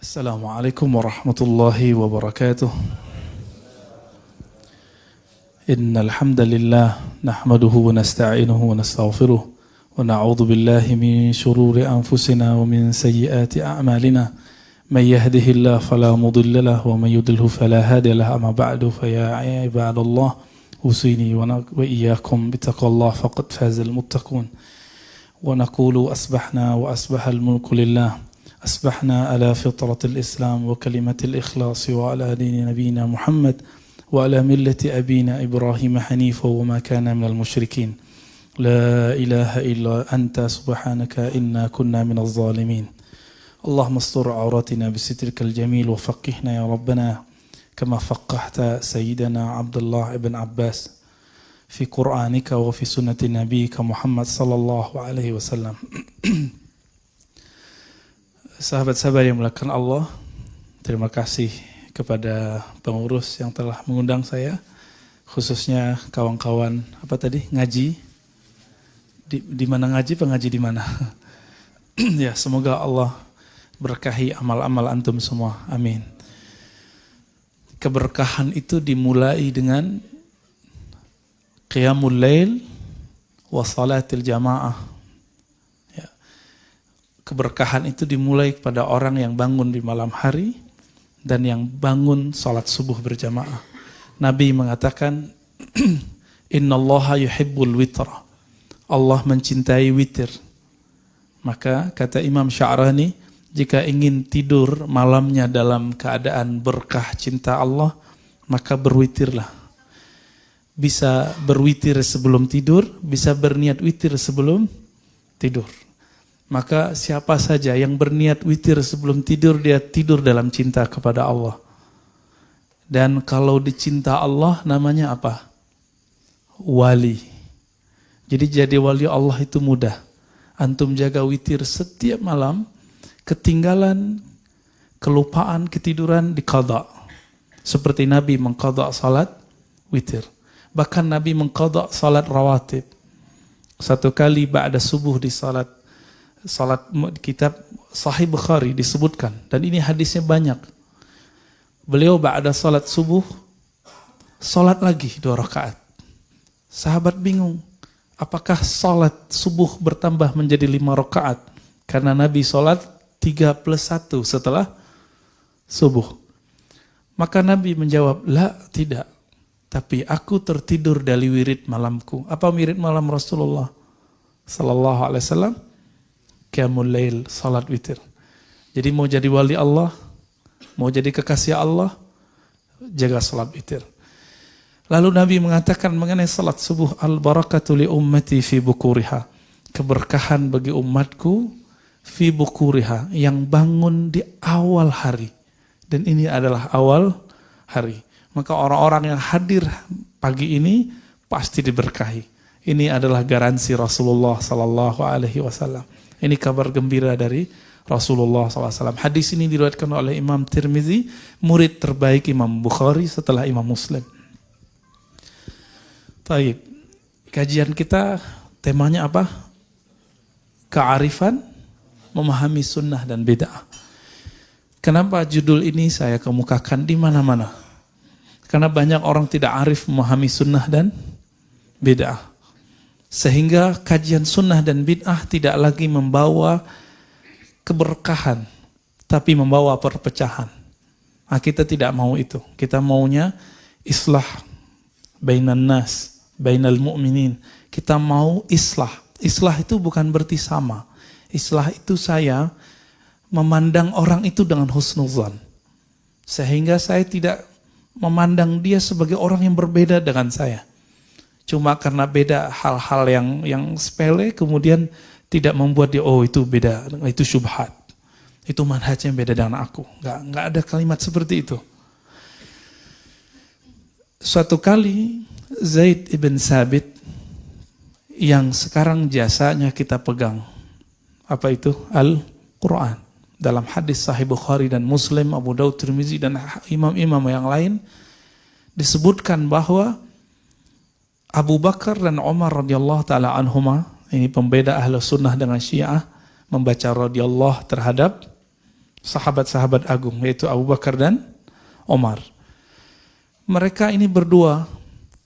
Assalamualaikum warahmatullahi wabarakatuh. Innal hamdalillah nahmaduhu wa nasta'inuhu wa nastaghfiruh wa na'udzu billahi min shururi anfusina wa min sayyiati a'malina. May yahdihillahu fala mudilla lahu wa may yudlilhu fala hadiya lahu. Amma ba'du fa ya ibadallah usini wa iyyakum bittaqwallahi faqad fazal muttaqun. Wa naqulu asbahna wa asbahal mulku lillah. أصبحنا على فطرة الإسلام وكلمة الإخلاص وعلى دين نبينا محمد وعلى ملة أبينا إبراهيم حنيفا وما كان من المشركين لا إله إلا أنت سبحانك إنا كنا من الظالمين اللهم استر عوراتنا بسترك الجميل وفقهنا يا ربنا كما فقهت سيدنا عبد الله بن عباس في قرآنك وفي سنة نبيك محمد صلى الله عليه وسلم. Sahabat-sahabat yang melakukan Allah, terima kasih kepada pengurus yang telah mengundang saya, khususnya kawan-kawan ngaji di mana ngaji, pengaji di mana. Ya, semoga Allah berkahi amal-amal antum semua, amin. Keberkahan itu dimulai dengan qiyamul lail wa salatil jamaah. Keberkahan itu dimulai kepada orang yang bangun di malam hari dan yang bangun salat subuh berjamaah. Nabi mengatakan, Innallaha yuhibbul witra. Allah mencintai witir. Maka kata Imam Sya'rani, jika ingin tidur malamnya dalam keadaan berkah cinta Allah, maka berwitirlah. Bisa berwitir sebelum tidur, bisa berniat witir sebelum tidur. Maka siapa saja yang berniat witir sebelum tidur, dia tidur dalam cinta kepada Allah. Dan kalau dicinta Allah namanya apa? Wali. Jadi wali Allah itu mudah. Antum jaga witir setiap malam, ketinggalan, kelupaan, ketiduran, diqadha. Seperti Nabi mengqadha salat witir. Bahkan Nabi mengqadha salat rawatib. Satu kali ba'da subuh di salat kitab Sahih Bukhari disebutkan, dan ini hadisnya banyak. Beliau ba'da salat subuh salat lagi 2 rakaat. Sahabat bingung, apakah salat subuh bertambah menjadi 5 rakaat? Karena Nabi salat 3+1 setelah subuh. Maka Nabi menjawab, la, tidak. Tapi aku tertidur dari wirid malamku. Apa wirid malam Rasulullah sallallahu alaihi wasallam? Qiyamul lail, salat witir. Jadi mau jadi wali Allah, mau jadi kekasih Allah, jaga salat witir. Lalu Nabi mengatakan mengenai salat subuh, al-barakatu li ummati fi bukuriha. Keberkahan bagi umatku fi bukuriha, yang bangun di awal hari. Dan ini adalah awal hari. Maka orang-orang yang hadir pagi ini pasti diberkahi. Ini adalah garansi Rasulullah sallallahu alaihi wasallam. Ini kabar gembira dari Rasulullah SAW. Hadis ini diriwayatkan oleh Imam Tirmizi, murid terbaik Imam Bukhari setelah Imam Muslim. Baik, kajian kita temanya apa? Kearifan, memahami sunnah dan bid'ah. Kenapa judul ini saya kemukakan di mana-mana? Karena banyak orang tidak arif memahami sunnah dan bid'ah. Sehingga kajian sunnah dan bid'ah tidak lagi membawa keberkahan, tapi membawa perpecahan. Nah, kita tidak mau itu. Kita maunya islah bainan nas, bainal mu'minin. Kita mau islah. Islah itu bukan berarti sama. Islah itu saya memandang orang itu dengan husnuzan. Sehingga saya tidak memandang dia sebagai orang yang berbeda dengan saya. Cuma karena beda hal-hal yang sepele, kemudian tidak membuat dia, oh itu beda, itu syubhat. Itu manhajnya beda dengan aku. Nggak ada kalimat seperti itu. Suatu kali Zaid ibn Sabit yang sekarang jasanya kita pegang. Apa itu? Al-Quran. Dalam hadis Sahih Bukhari dan Muslim, Abu Daud, Tirmizi, dan imam-imam yang lain disebutkan bahwa Abu Bakar dan Umar radhiyallahu ta'ala anhuma, ini pembeda ahlu sunnah dengan syiah, membaca radhiyallahu terhadap sahabat-sahabat agung, yaitu Abu Bakar dan Umar. Mereka ini berdua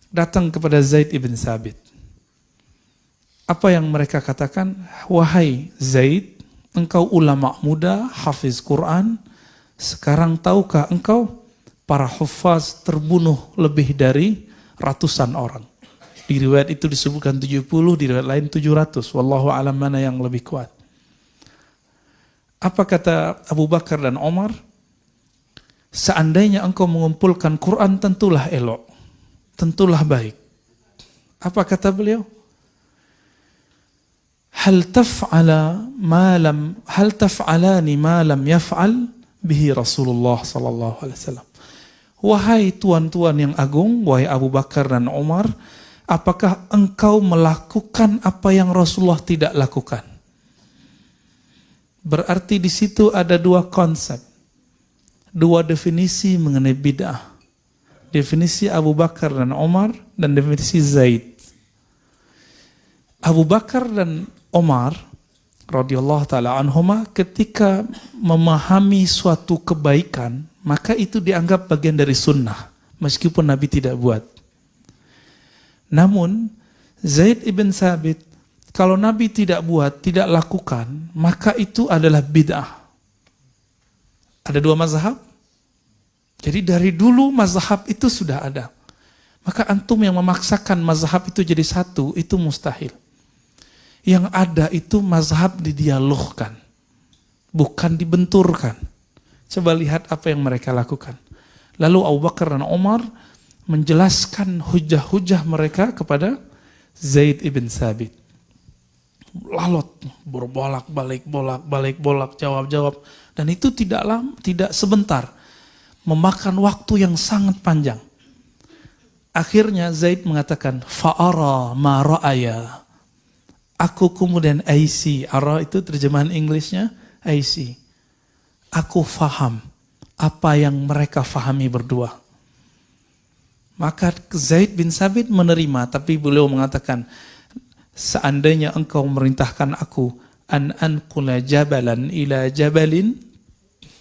datang kepada Zaid ibn Sabit. Apa yang mereka katakan? Wahai Zaid, engkau ulama muda, hafiz Quran, sekarang tahukah engkau para hufaz terbunuh lebih dari ratusan orang. Di riwayat itu disebutkan 70, di riwayat lain 700. Wallahu alam mana yang lebih kuat. Apa kata Abu Bakar dan Umar? Seandainya engkau mengumpulkan Quran, tentulah elok, tentulah baik. Apa kata beliau? Hal taf'alani ma lam yaf'al bihi Rasulullah sallallahu alaihi wasallam. Wahai tuan-tuan yang agung, wahai Abu Bakar dan Umar, apakah engkau melakukan apa yang Rasulullah tidak lakukan? Berarti di situ ada dua konsep, dua definisi mengenai bid'ah. Definisi Abu Bakar dan Umar dan definisi Zaid. Abu Bakar dan Umar radhiyallahu taala anhuma ketika memahami suatu kebaikan, maka itu dianggap bagian dari sunnah, meskipun Nabi tidak buat. Namun Zaid ibn Sabit, kalau Nabi tidak buat, tidak lakukan, maka itu adalah bid'ah. Ada dua mazhab. Jadi dari dulu mazhab itu sudah ada. Maka antum yang memaksakan mazhab itu jadi satu, itu mustahil. Yang ada itu mazhab didialogkan, bukan dibenturkan. Coba lihat apa yang mereka lakukan. Lalu Abu Bakar dan Umar menjelaskan hujah-hujah mereka kepada Zaid ibn Sabit. Lalot, berbolak-balik, bolak-balik, jawab-jawab. Dan itu tidak sebentar. Memakan waktu yang sangat panjang. Akhirnya Zaid mengatakan, fa'ara ma ra'aya. Aku kemudian I see. Ara itu terjemahan Inggrisnya I see. Aku faham apa yang mereka fahami berdua. Maka Zaid bin Sabit menerima, tapi beliau mengatakan, seandainya engkau memerintahkan aku an anqula jabalan ila jabalin,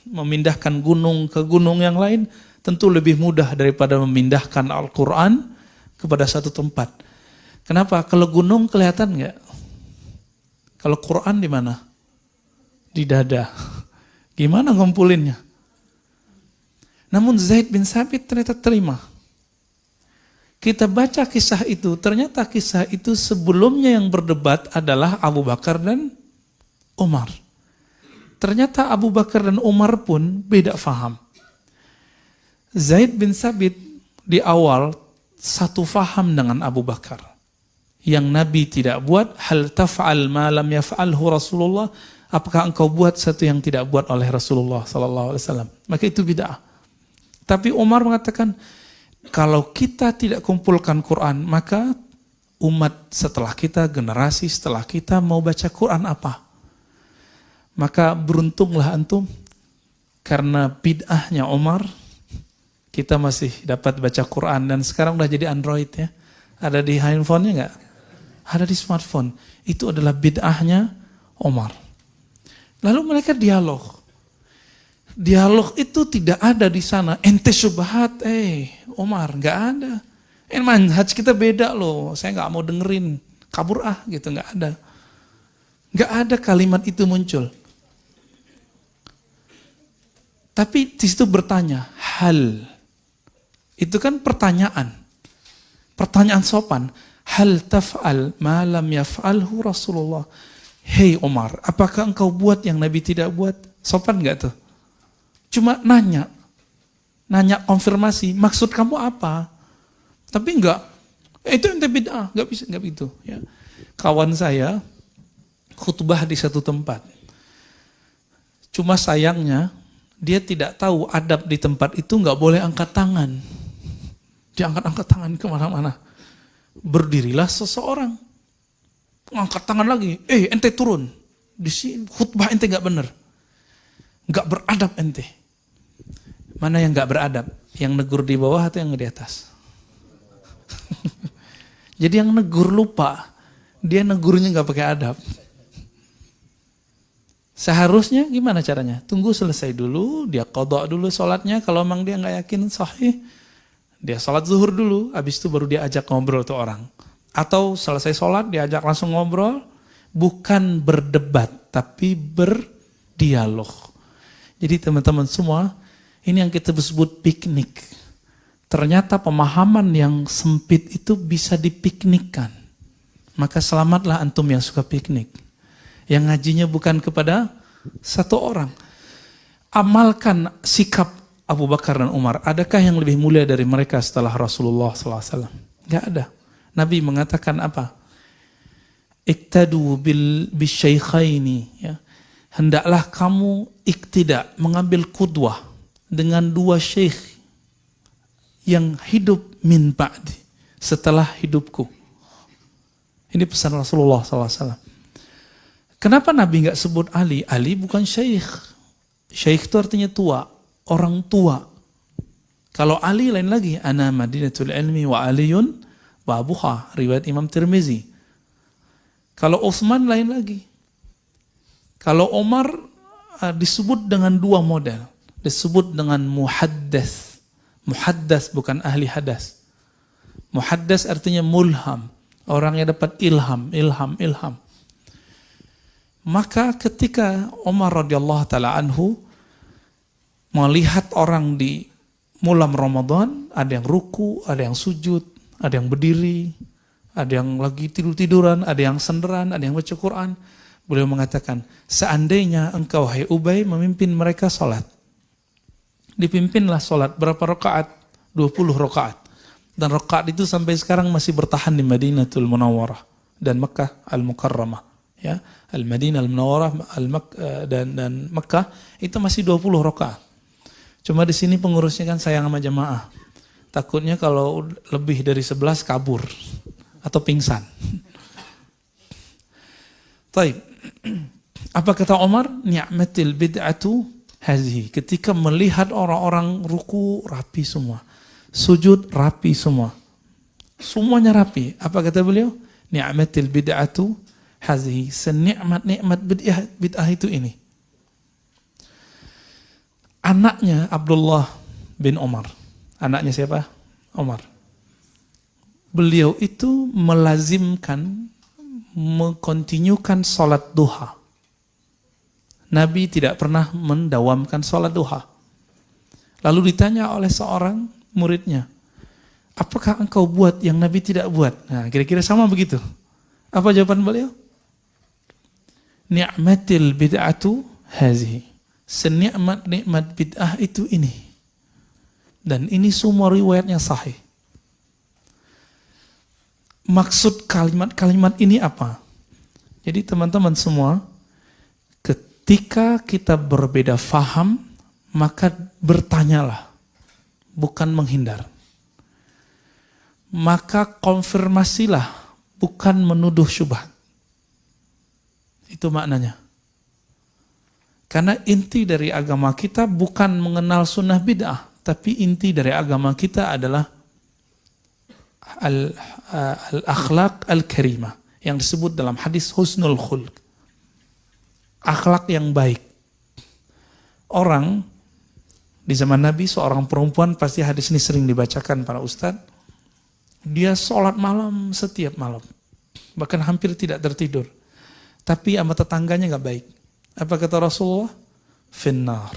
memindahkan gunung ke gunung yang lain, tentu lebih mudah daripada memindahkan Al-Quran kepada satu tempat. Kenapa? Kalau gunung kelihatan nggak? Kalau Quran di mana? Di dada. Gimana ngumpulinnya? Namun Zaid bin Sabit ternyata terima. Kita baca kisah itu, ternyata kisah itu sebelumnya yang berdebat adalah Abu Bakar dan Umar. Ternyata Abu Bakar dan Umar pun beda faham. Zaid bin Sabit di awal satu faham dengan Abu Bakar. Yang Nabi tidak buat, hal taf'al ma lam yaf'alhu Rasulullah, apakah engkau buat satu yang tidak buat oleh Rasulullah sallallahu alaihi wasallam? Maka itu bid'ah. Tapi Umar mengatakan, kalau kita tidak kumpulkan Quran, maka umat setelah kita, generasi setelah kita mau baca Quran apa? Maka beruntunglah antum, karena bid'ahnya Umar, kita masih dapat baca Quran. Dan sekarang udah jadi Android ya. Ada di handphonenya nggak? Ada di smartphone. Itu adalah bid'ahnya Umar. Lalu mereka dialog. Dialog itu tidak ada di sana. Ente syubhat, Umar, nggak ada. Manhaj kita beda loh. Saya nggak mau dengerin. Kabur gitu, nggak ada. Nggak ada kalimat itu muncul. Tapi di situ bertanya, hal. Itu kan pertanyaan. Pertanyaan sopan. Hal taf'al ma lam yaf'alhu Rasulullah. Hei Umar, apakah engkau buat yang Nabi tidak buat? Sopan nggak tuh? Cuma nanya konfirmasi, maksud kamu apa? Tapi enggak, itu ente bid'ah, enggak bisa, enggak begitu. Ya. Kawan saya khutbah di satu tempat, cuma sayangnya dia tidak tahu adab di tempat itu enggak boleh angkat tangan. Dia angkat tangan kemana-mana. Berdirilah seseorang, angkat tangan lagi, ente turun, di sini khutbah ente enggak benar, enggak beradab ente. Mana yang gak beradab? Yang negur di bawah atau yang di atas? Jadi yang negur lupa. Dia negurnya gak pakai adab. Seharusnya gimana caranya? Tunggu selesai dulu, dia qadha dulu sholatnya. Kalau memang dia nggak yakin sahih, dia sholat zuhur dulu, habis itu baru dia ajak ngobrol tuh orang. Atau selesai sholat, dia ajak langsung ngobrol, bukan berdebat, tapi berdialog. Jadi teman-teman semua, ini yang kita sebut piknik. Ternyata pemahaman yang sempit itu bisa dipiknikkan. Maka selamatlah antum yang suka piknik. Yang ngajinya bukan kepada satu orang. Amalkan sikap Abu Bakar dan Umar. Adakah yang lebih mulia dari mereka setelah Rasulullah SAW? Gak ada. Nabi mengatakan apa? Iktadu bisyaikhaini. Ya. Hendaklah kamu iktidak, mengambil qudwah dengan dua syekh yang hidup min ba'di, setelah hidupku. Ini pesan Rasulullah SAW. Kenapa Nabi nggak sebut Ali? Ali bukan syekh. Syekh itu artinya tua, orang tua. Kalau Ali lain lagi. Ana madinatul ilmi wa aliyun wa abuha. Riwayat Imam Tirmizi. Kalau Utsman lain lagi. Kalau Umar disebut dengan dua model. Disebut dengan muhaddas. Muhaddas bukan ahli hadas. Muhaddas artinya mulham. Orang yang dapat ilham. Maka ketika Umar radhiyallahu taala anhu melihat orang di malam Ramadan, ada yang ruku, ada yang sujud, ada yang berdiri, ada yang lagi tidur-tiduran, ada yang senderan, ada yang baca Quran, beliau mengatakan, seandainya engkau hai Ubay memimpin mereka salat. Dipimpinlah salat berapa rakaat? 20 rakaat. Dan rakaat itu sampai sekarang masih bertahan di Madinatul Munawwarah dan Makkah Al-Mukarramah. Ya, Al-Madinah, Al-Munawwarah, dan Mekah itu masih 20 rakaat. Cuma di sini pengurusnya kan sayang sama jamaah. Takutnya kalau lebih dari 11 kabur atau pingsan. Baik. Apa kata Umar? Ni'matil bid'atu hazihi. Ketika melihat orang-orang ruku rapi semua, sujud rapi semua. Semuanya rapi. Apa kata beliau? Ni'matil bid'atu hazihi, senikmat-nikmat bid'ah itu ini. Anaknya Abdullah bin Umar. Anaknya siapa? Umar. Beliau itu melazimkan, mengkontinyukan salat duha. Nabi tidak pernah mendawamkan salat duha. Lalu ditanya oleh seorang muridnya, apakah engkau buat yang Nabi tidak buat? Nah, kira-kira sama begitu. Apa jawaban beliau? Ni'matil bid'atu hazihi. Senikmat-nikmat bid'ah itu ini. Dan ini semua riwayatnya sahih. Maksud kalimat-kalimat ini apa? Jadi teman-teman semua, ketika kita berbeda faham, maka bertanyalah, bukan menghindar. Maka konfirmasilah, bukan menuduh syubhat. Itu maknanya. Karena inti dari agama kita bukan mengenal sunnah bid'ah, tapi inti dari agama kita adalah al-akhlaq al-karimah, yang disebut dalam hadis husnul khulq. Akhlak yang baik. Orang di zaman Nabi, seorang perempuan, pasti hadis ini sering dibacakan para ustadz, dia sholat malam setiap malam, bahkan hampir tidak tertidur. Tapi sama tetangganya gak baik. Apa kata Rasulullah? Finnar.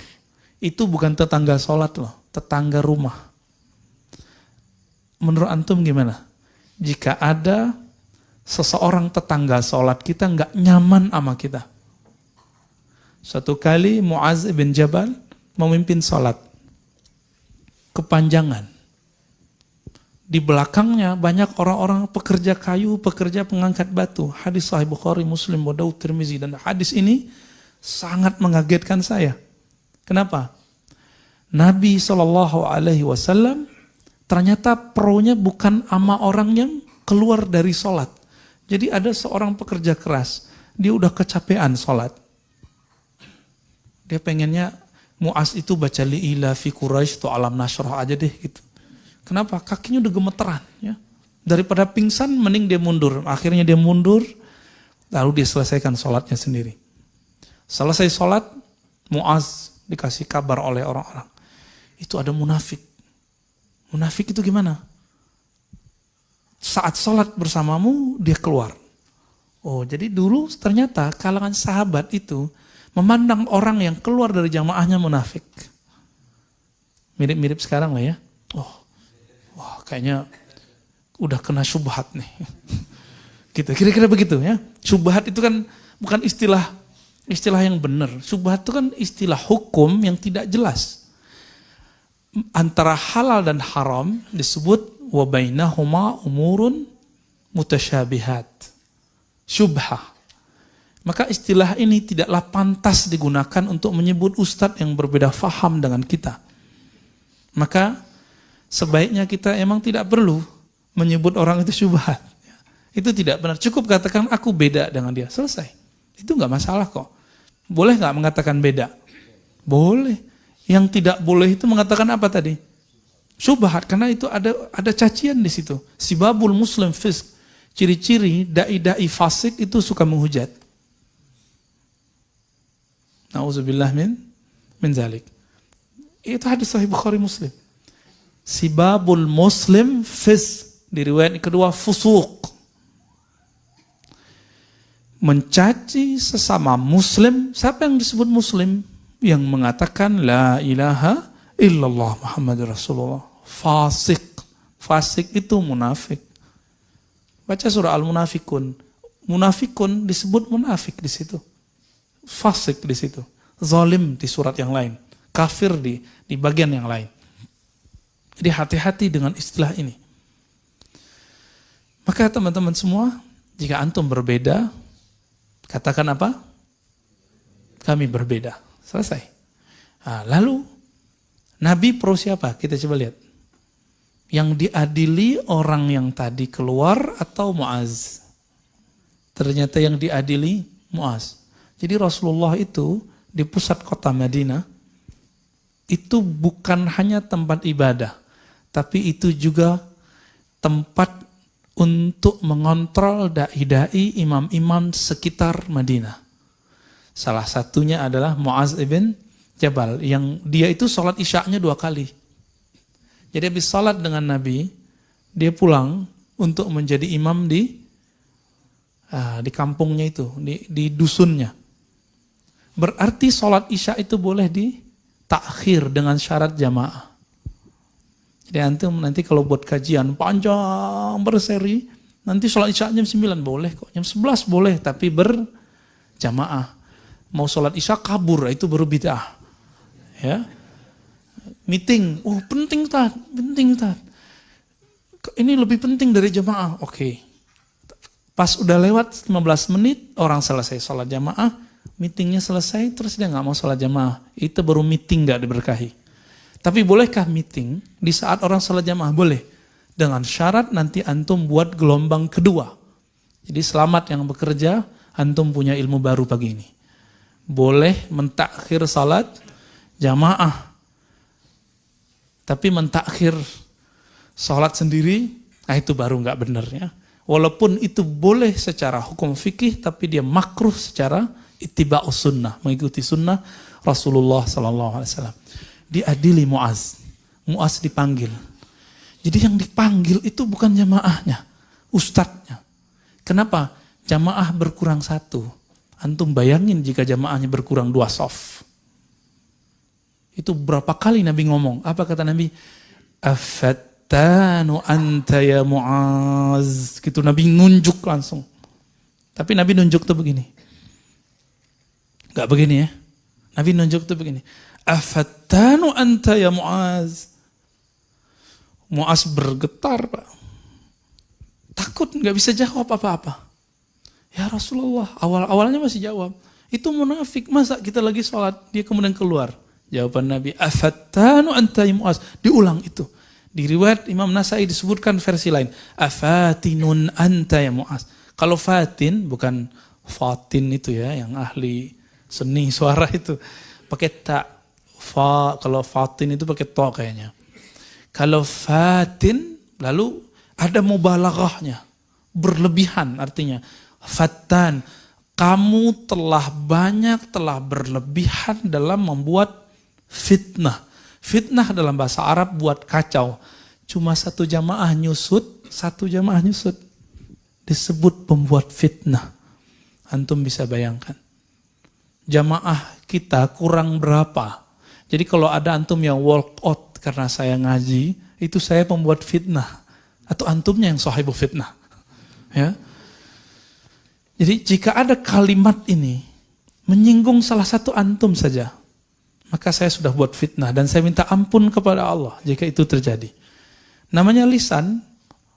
Itu bukan tetangga sholat loh, tetangga rumah. Menurut antum gimana? Jika ada seseorang tetangga sholat kita gak nyaman sama kita. Suatu kali Mu'adz bin Jabal memimpin sholat. Kepanjangan. Di belakangnya banyak orang-orang pekerja kayu, pekerja pengangkat batu. Hadis Sahih Bukhari, Muslim, Abu Daud, Tirmizi, dan hadis ini sangat mengagetkan saya. Kenapa? Nabi SAW ternyata pro-nya bukan ama orang yang keluar dari sholat. Jadi ada seorang pekerja keras, dia udah kecapean sholat. Dia pengennya Mu'adz itu baca li'ila fi Quraisy atau alam nashrah aja deh gitu. Kenapa? Kakinya udah gemeteran. Ya. Daripada pingsan, mending dia mundur. Akhirnya dia mundur, lalu dia selesaikan sholatnya sendiri. Selesai sholat, Muaz dikasih kabar oleh orang-orang. Itu ada munafik. Munafik itu gimana? Saat sholat bersamamu, dia keluar. Oh, jadi dulu ternyata kalangan sahabat itu memandang orang yang keluar dari jamaahnya munafik. Mirip-mirip sekarang lah ya. Oh, wah kayaknya udah kena syubhat nih. Gitu, kira-kira begitu ya. Syubhat itu kan bukan istilah yang benar. Syubhat itu kan istilah hukum yang tidak jelas. Antara halal dan haram disebut wa bainahuma umurun mutasyabihat. Syubhah. Maka istilah ini tidaklah pantas digunakan untuk menyebut ustadz yang berbeda faham dengan kita. Maka sebaiknya kita emang tidak perlu menyebut orang itu syubhat. Itu tidak benar. Cukup katakan aku beda dengan dia. Selesai. Itu nggak masalah kok. Boleh nggak mengatakan beda? Boleh. Yang tidak boleh itu mengatakan apa tadi? Syubhat. Karena itu ada cacian di situ. Sibabul muslim fisk. Ciri-ciri dai-dai fasik itu suka menghujat. Nauzubillah min zalik. Itu hadis sahih Bukhari Muslim. Sibabul muslim fisk. Di riwayat kedua fusuq. Mencaci sesama muslim. Siapa yang disebut muslim? Yang mengatakan la ilaha illallah Muhammadur Rasulullah. Fasik. Fasik itu munafik. Baca surah Al-Munafikun. Munafikun disebut munafik di situ. Fasik di situ. Zalim di surat yang lain. Kafir di bagian yang lain. Jadi hati-hati dengan istilah ini. Maka teman-teman semua, jika antum berbeda, katakan apa? Kami berbeda. Selesai. Nah, lalu, Nabi pro siapa? Kita coba lihat. Yang diadili orang yang tadi keluar atau Muaz? Ternyata yang diadili Muaz. Jadi Rasulullah itu di pusat kota Madinah, itu bukan hanya tempat ibadah, tapi itu juga tempat untuk mengontrol dai-dai, imam-imam sekitar Madinah. Salah satunya adalah Muaz ibn Jabal, yang dia itu sholat isya'nya 2 kali. Jadi habis sholat dengan Nabi, dia pulang untuk menjadi imam di kampungnya itu, di dusunnya. Berarti sholat isya itu boleh ditakhir dengan syarat jamaah. Jadi antum nanti kalau buat kajian panjang berseri, nanti sholat isya jam 9 boleh kok, jam 11 boleh, tapi berjamaah. Mau sholat isya kabur, itu baru bid'ah. Ya, meeting, oh penting Ustaz, penting Ustaz. Ini lebih penting dari jamaah, oke. Pas udah lewat 15 menit, orang selesai sholat jamaah, meetingnya selesai, terus dia nggak mau sholat jamaah. Itu baru meeting nggak diberkahi. Tapi bolehkah meeting di saat orang sholat jamaah? Boleh. Dengan syarat nanti antum buat gelombang kedua. Jadi selamat yang bekerja, antum punya ilmu baru pagi ini. Boleh mentakhir sholat jamaah. Tapi mentakhir sholat sendiri, nah itu baru nggak benar ya. Walaupun itu boleh secara hukum fikih, tapi dia makruh secara ittiba'us sunnah, mengikuti sunnah Rasulullah SAW. Diadili Muaz. Muaz dipanggil. Jadi yang dipanggil itu bukan jamaahnya, ustadznya. Kenapa? Jamaah berkurang 1. Antum bayangin jika jamaahnya berkurang 2 shaf. Itu berapa kali Nabi ngomong? Apa kata Nabi? Afattanu anta ya Muaz. Gitu Nabi nunjuk langsung. Tapi Nabi nunjuk tuh begini. Gak begini ya. Nabi nunjuk tuh begini. Afattanu anta ya Muaz. Muaz bergetar, Pak. Takut gak bisa jawab apa-apa. Ya Rasulullah, awal-awalnya masih jawab. Itu munafik, masa kita lagi sholat, dia kemudian keluar. Jawaban Nabi, afattanu anta ya Muaz. Diulang itu. Di riwayat Imam Nasai disebutkan versi lain. Afatinun anta ya Muaz. Kalau fatin, bukan fatin itu ya, yang ahli seni suara itu. Pakai ta. Kalau fatin itu pakai to kayaknya. Kalau fatin, lalu ada mubalaghahnya. Berlebihan artinya. Fattan. kamu telah berlebihan dalam membuat fitnah. Fitnah dalam bahasa Arab buat kacau. Cuma satu jamaah nyusut. Disebut pembuat fitnah. Antum bisa bayangkan. Jamaah kita kurang berapa. Jadi kalau ada antum yang walk out karena saya ngaji, itu saya pembuat fitnah. Atau antumnya yang sahibu fitnah. Ya. Jadi jika ada kalimat ini menyinggung salah satu antum saja, maka saya sudah buat fitnah dan saya minta ampun kepada Allah jika itu terjadi. Namanya lisan,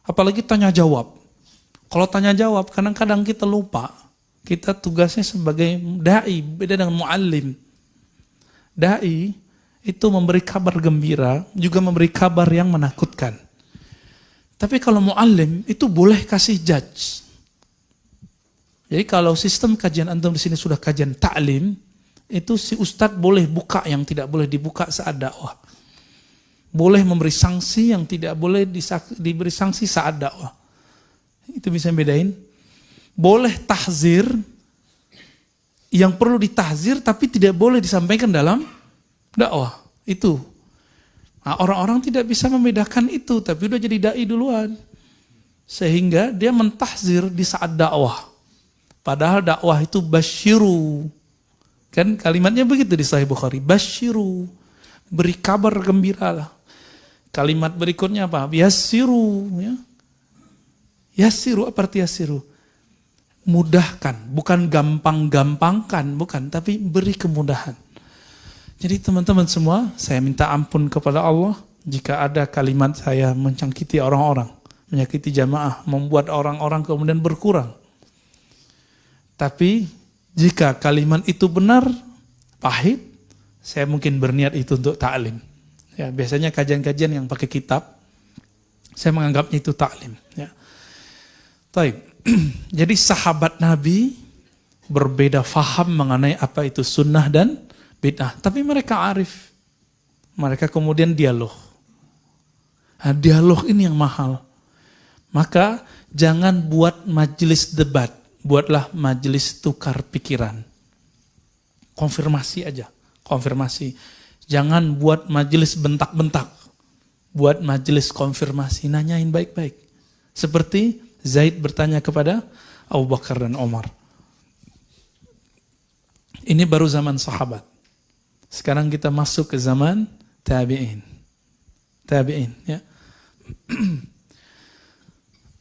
apalagi tanya jawab. Kalau tanya jawab, kadang-kadang kita lupa. Kita tugasnya sebagai da'i, beda dengan muallim. Da'i itu memberi kabar gembira, juga memberi kabar yang menakutkan. Tapi kalau muallim itu boleh kasih judge. Jadi kalau sistem kajian antum di sini sudah kajian ta'lim, itu si ustadz boleh buka yang tidak boleh dibuka saat dakwah. Boleh memberi sanksi yang tidak boleh diberi sanksi saat dakwah. Itu bisa bedain. Boleh tahzir yang perlu ditahzir tapi tidak boleh disampaikan dalam dakwah. Itu. Nah, orang-orang tidak bisa membedakan itu, tapi udah jadi dai duluan. Sehingga dia mentahzir di saat dakwah. Padahal dakwah itu basyiru. Kan kalimatnya begitu di Sahih Bukhari. Basyiru. Beri kabar gembira lah. Kalimat berikutnya apa? Yassiru. Ya. Yassiru, apa arti yassiru? Mudahkan. Bukan gampang-gampangkan. Bukan, tapi beri kemudahan. Jadi teman-teman semua, saya minta ampun kepada Allah jika ada kalimat saya menyakiti orang-orang. Menyakiti jamaah. Membuat orang-orang kemudian berkurang. Tapi jika kalimat itu benar, pahit, saya mungkin berniat itu untuk ta'lim. Ya, biasanya kajian-kajian yang pakai kitab, saya menganggapnya itu ta'lim. Ya. Jadi sahabat Nabi berbeda faham mengenai apa itu sunnah dan bid'ah. Tapi mereka arif. Mereka kemudian dialog. Nah, dialog ini yang mahal. Maka jangan buat majelis debat. Buatlah majelis tukar pikiran. Konfirmasi aja. Konfirmasi. Jangan buat majelis bentak-bentak. Buat majelis konfirmasi. Nanyain baik-baik. Seperti Zaid bertanya kepada Abu Bakar dan Umar. Ini baru zaman sahabat. Sekarang kita masuk ke zaman tabi'in. Tabi'in, ya.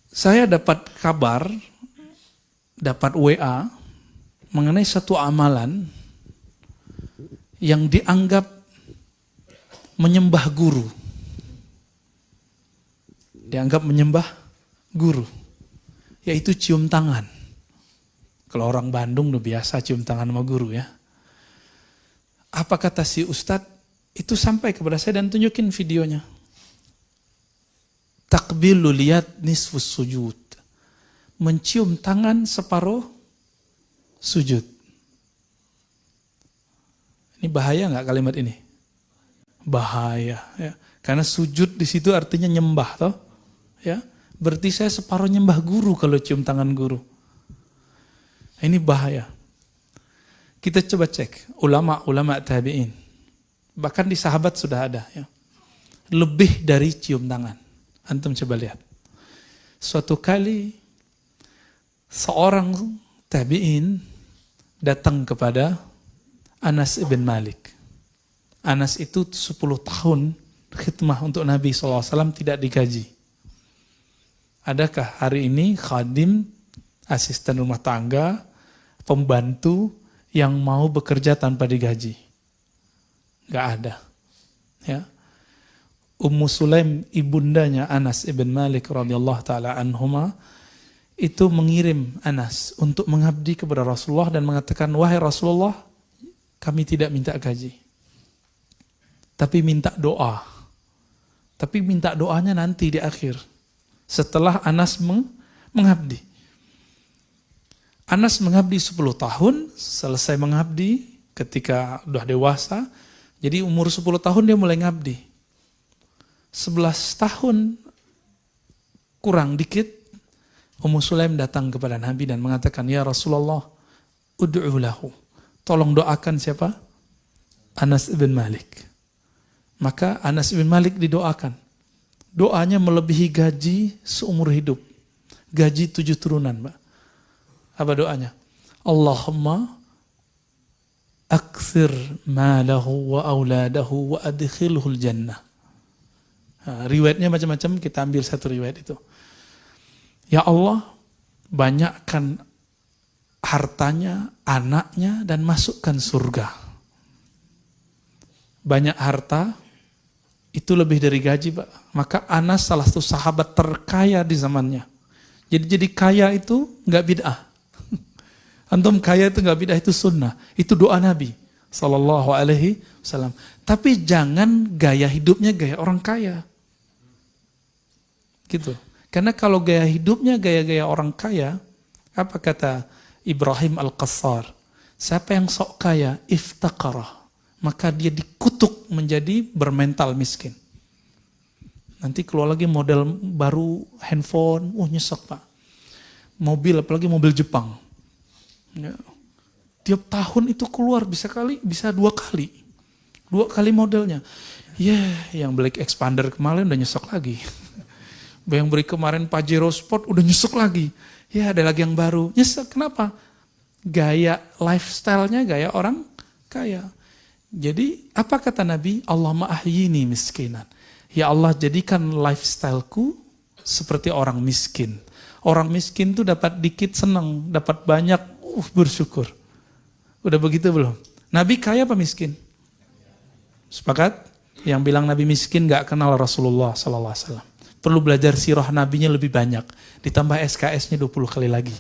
Saya dapat kabar, dapat WA mengenai satu amalan yang dianggap menyembah guru. Dianggap menyembah guru. Yaitu cium tangan. Kalau orang Bandung udah biasa cium tangan sama guru ya. Apa kata si ustadz? Itu sampai kepada saya dan tunjukin videonya. Takbilu liat nisfus sujud. Mencium tangan separuh sujud. Ini bahaya nggak kalimat ini? Bahaya. Ya. Karena sujud di situ artinya nyembah, toh? Ya. Berarti saya separuh nyembah guru kalau cium tangan guru. Ini bahaya. Kita coba cek ulama-ulama tabi'in. Bahkan di sahabat sudah ada. Ya. Lebih dari cium tangan. Antum coba lihat. Suatu kali seorang tabi'in datang kepada Anas ibn Malik. Anas itu 10 tahun khidmah untuk Nabi SAW tidak digaji. Adakah hari ini khadim, asisten rumah tangga, pembantu yang mau bekerja tanpa digaji? Gak ada. Ya. Ummu Sulaim, ibundanya Anas ibn Malik radhiyallahu taala anhuma, itu mengirim Anas untuk mengabdi kepada Rasulullah dan mengatakan, wahai Rasulullah, kami tidak minta gaji. Tapi minta doa. Tapi minta doanya nanti di akhir. Setelah Anas mengabdi. Anas mengabdi 10 tahun, selesai mengabdi ketika sudah dewasa. Jadi umur 10 tahun dia mulai ngabdi. 11 tahun kurang dikit, Ummu Sulaim datang kepada Nabi dan mengatakan, ya Rasulullah, ud'u lahu. Tolong doakan siapa? Anas bin Malik. Maka Anas bin Malik didoakan. Doanya melebihi gaji seumur hidup. Gaji 7 turunan, Mbak. Apa doanya? Allahumma akthir malahu wa auladahu wa adkhilhul jannah. Nah, riwayatnya macam-macam, kita ambil satu riwayat itu. Ya Allah, banyakkan hartanya, anaknya, dan masukkan surga. Banyak harta, itu lebih dari gaji, Pak. Maka Anas salah satu sahabat terkaya di zamannya. Jadi kaya itu nggak bid'ah. Antum kaya itu nggak bid'ah, itu sunnah. Itu doa Nabi Sallallahu Alaihi Wasallam. Tapi jangan gaya hidupnya gaya orang kaya. Gitu. Karena kalau gaya hidupnya gaya-gaya orang kaya, apa kata Ibrahim Al-Qassar? Siapa yang sok kaya, iftaqarah, maka dia dikutuk menjadi bermental miskin. Nanti keluar lagi model baru handphone, nyesek Pak. Mobil, apalagi mobil Jepang. Ya. Tiap tahun itu keluar bisa 2 kali. 2 kali modelnya. Yang Black Expander kemarin udah nyesek lagi. Yang beri kemarin Pajero Sport udah nyesek lagi. Ada lagi yang baru. Nyesek, kenapa? Gaya lifestyle-nya gaya orang kaya. Jadi apa kata Nabi? Allahumma ahyini miskinan. Ya Allah, jadikan lifestyle-ku seperti orang miskin. Orang miskin tuh dapat dikit senang, dapat banyak bersyukur. Udah begitu belum? Nabi kaya apa miskin? Sepakat? Yang bilang Nabi miskin gak kenal Rasulullah Sallallahu Alaihi Wasallam. Perlu belajar sirah Nabinya lebih banyak. Ditambah SKS-nya 20 kali lagi.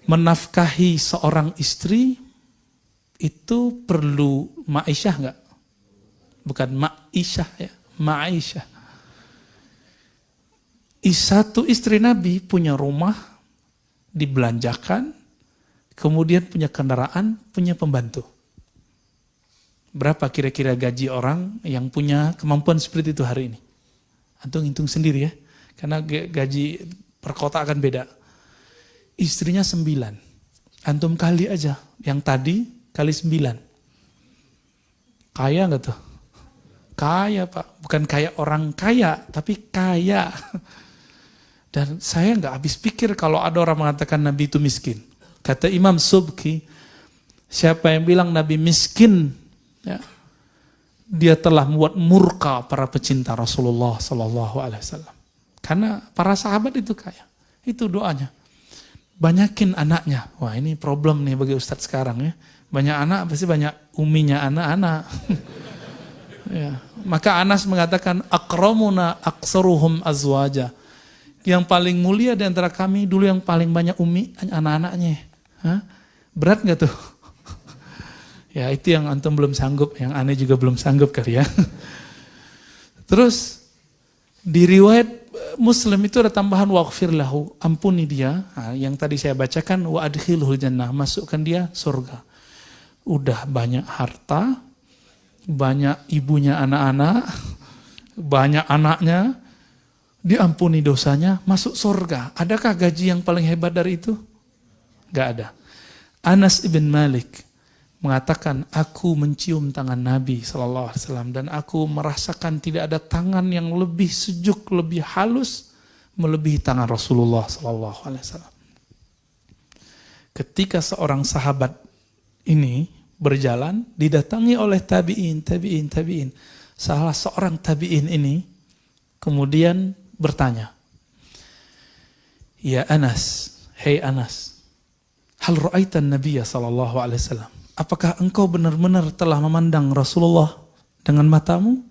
Menafkahi seorang istri itu perlu ma'isyah enggak? Bukan ma'isyah ya, ma'isyah. Satu istri Nabi punya rumah, dibelanjakan, kemudian punya kendaraan, punya pembantu. Berapa kira-kira gaji orang yang punya kemampuan seperti itu hari ini? Antum hitung sendiri ya, karena gaji per kota akan beda. Istrinya 9, antum kali aja, yang tadi kali 9. Kaya nggak tuh? Kaya Pak, bukan kayak orang kaya, tapi kaya. Dan saya nggak habis pikir kalau ada orang mengatakan Nabi itu miskin. Kata Imam Subki, siapa yang bilang Nabi miskin, ya, dia telah membuat murka para pecinta Rasulullah Sallallahu Alaihi Wasallam. Karena para sahabat itu kaya, itu doanya. Banyakin anaknya. Wah, ini problem nih bagi Ustadz sekarang ya. Banyak anak pasti banyak uminya anak-anak. Ya. Maka Anas mengatakan akramuna aksaruhum azwaja. Yang paling mulia di antara kami dulu yang paling banyak umi anak-anaknya. Berat nggak tuh? Ya itu yang antum belum sanggup, yang aneh juga belum sanggup kali ya. Terus di riwayat Muslim itu ada tambahan waghfir lahu, ampuni dia. Yang tadi saya bacakan wa adkhilhul jannah, masukkan dia surga. Udah banyak harta, banyak ibunya anak-anak, banyak anaknya, diampuni dosanya, masuk surga. Adakah gaji yang paling hebat dari itu? Gak ada. Anas ibn Malik mengatakan, aku mencium tangan Nabi SAW dan aku merasakan tidak ada tangan yang lebih sejuk, lebih halus melebihi tangan Rasulullah SAW. Ketika seorang sahabat ini berjalan, didatangi oleh tabi'in. Salah seorang tabi'in ini kemudian bertanya, ya Anas, hei Anas, hal ra'aitan Nabiya sallallahu alaihi wasallam? Apakah engkau benar-benar telah memandang Rasulullah dengan matamu?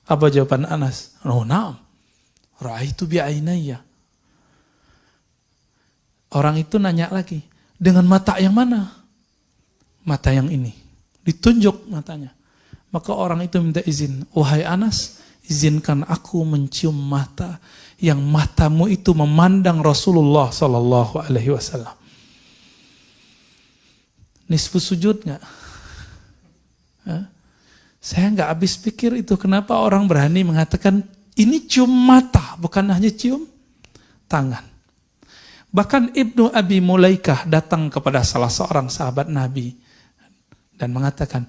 Apa jawaban Anas? Oh, na'am. Ra'aitu bi'ainayya. Orang itu nanya lagi, dengan mata yang mana? Mata yang ini. Ditunjuk matanya. Maka orang itu minta izin, wahai Anas, izinkan aku mencium mata yang matamu itu memandang Rasulullah sallallahu alaihi wasallam. Nisfu sujud nggak? Saya nggak habis pikir itu kenapa orang berani mengatakan ini cium mata, bukan hanya cium tangan. Bahkan Ibnu Abi Mulaikah datang kepada salah seorang sahabat Nabi dan mengatakan,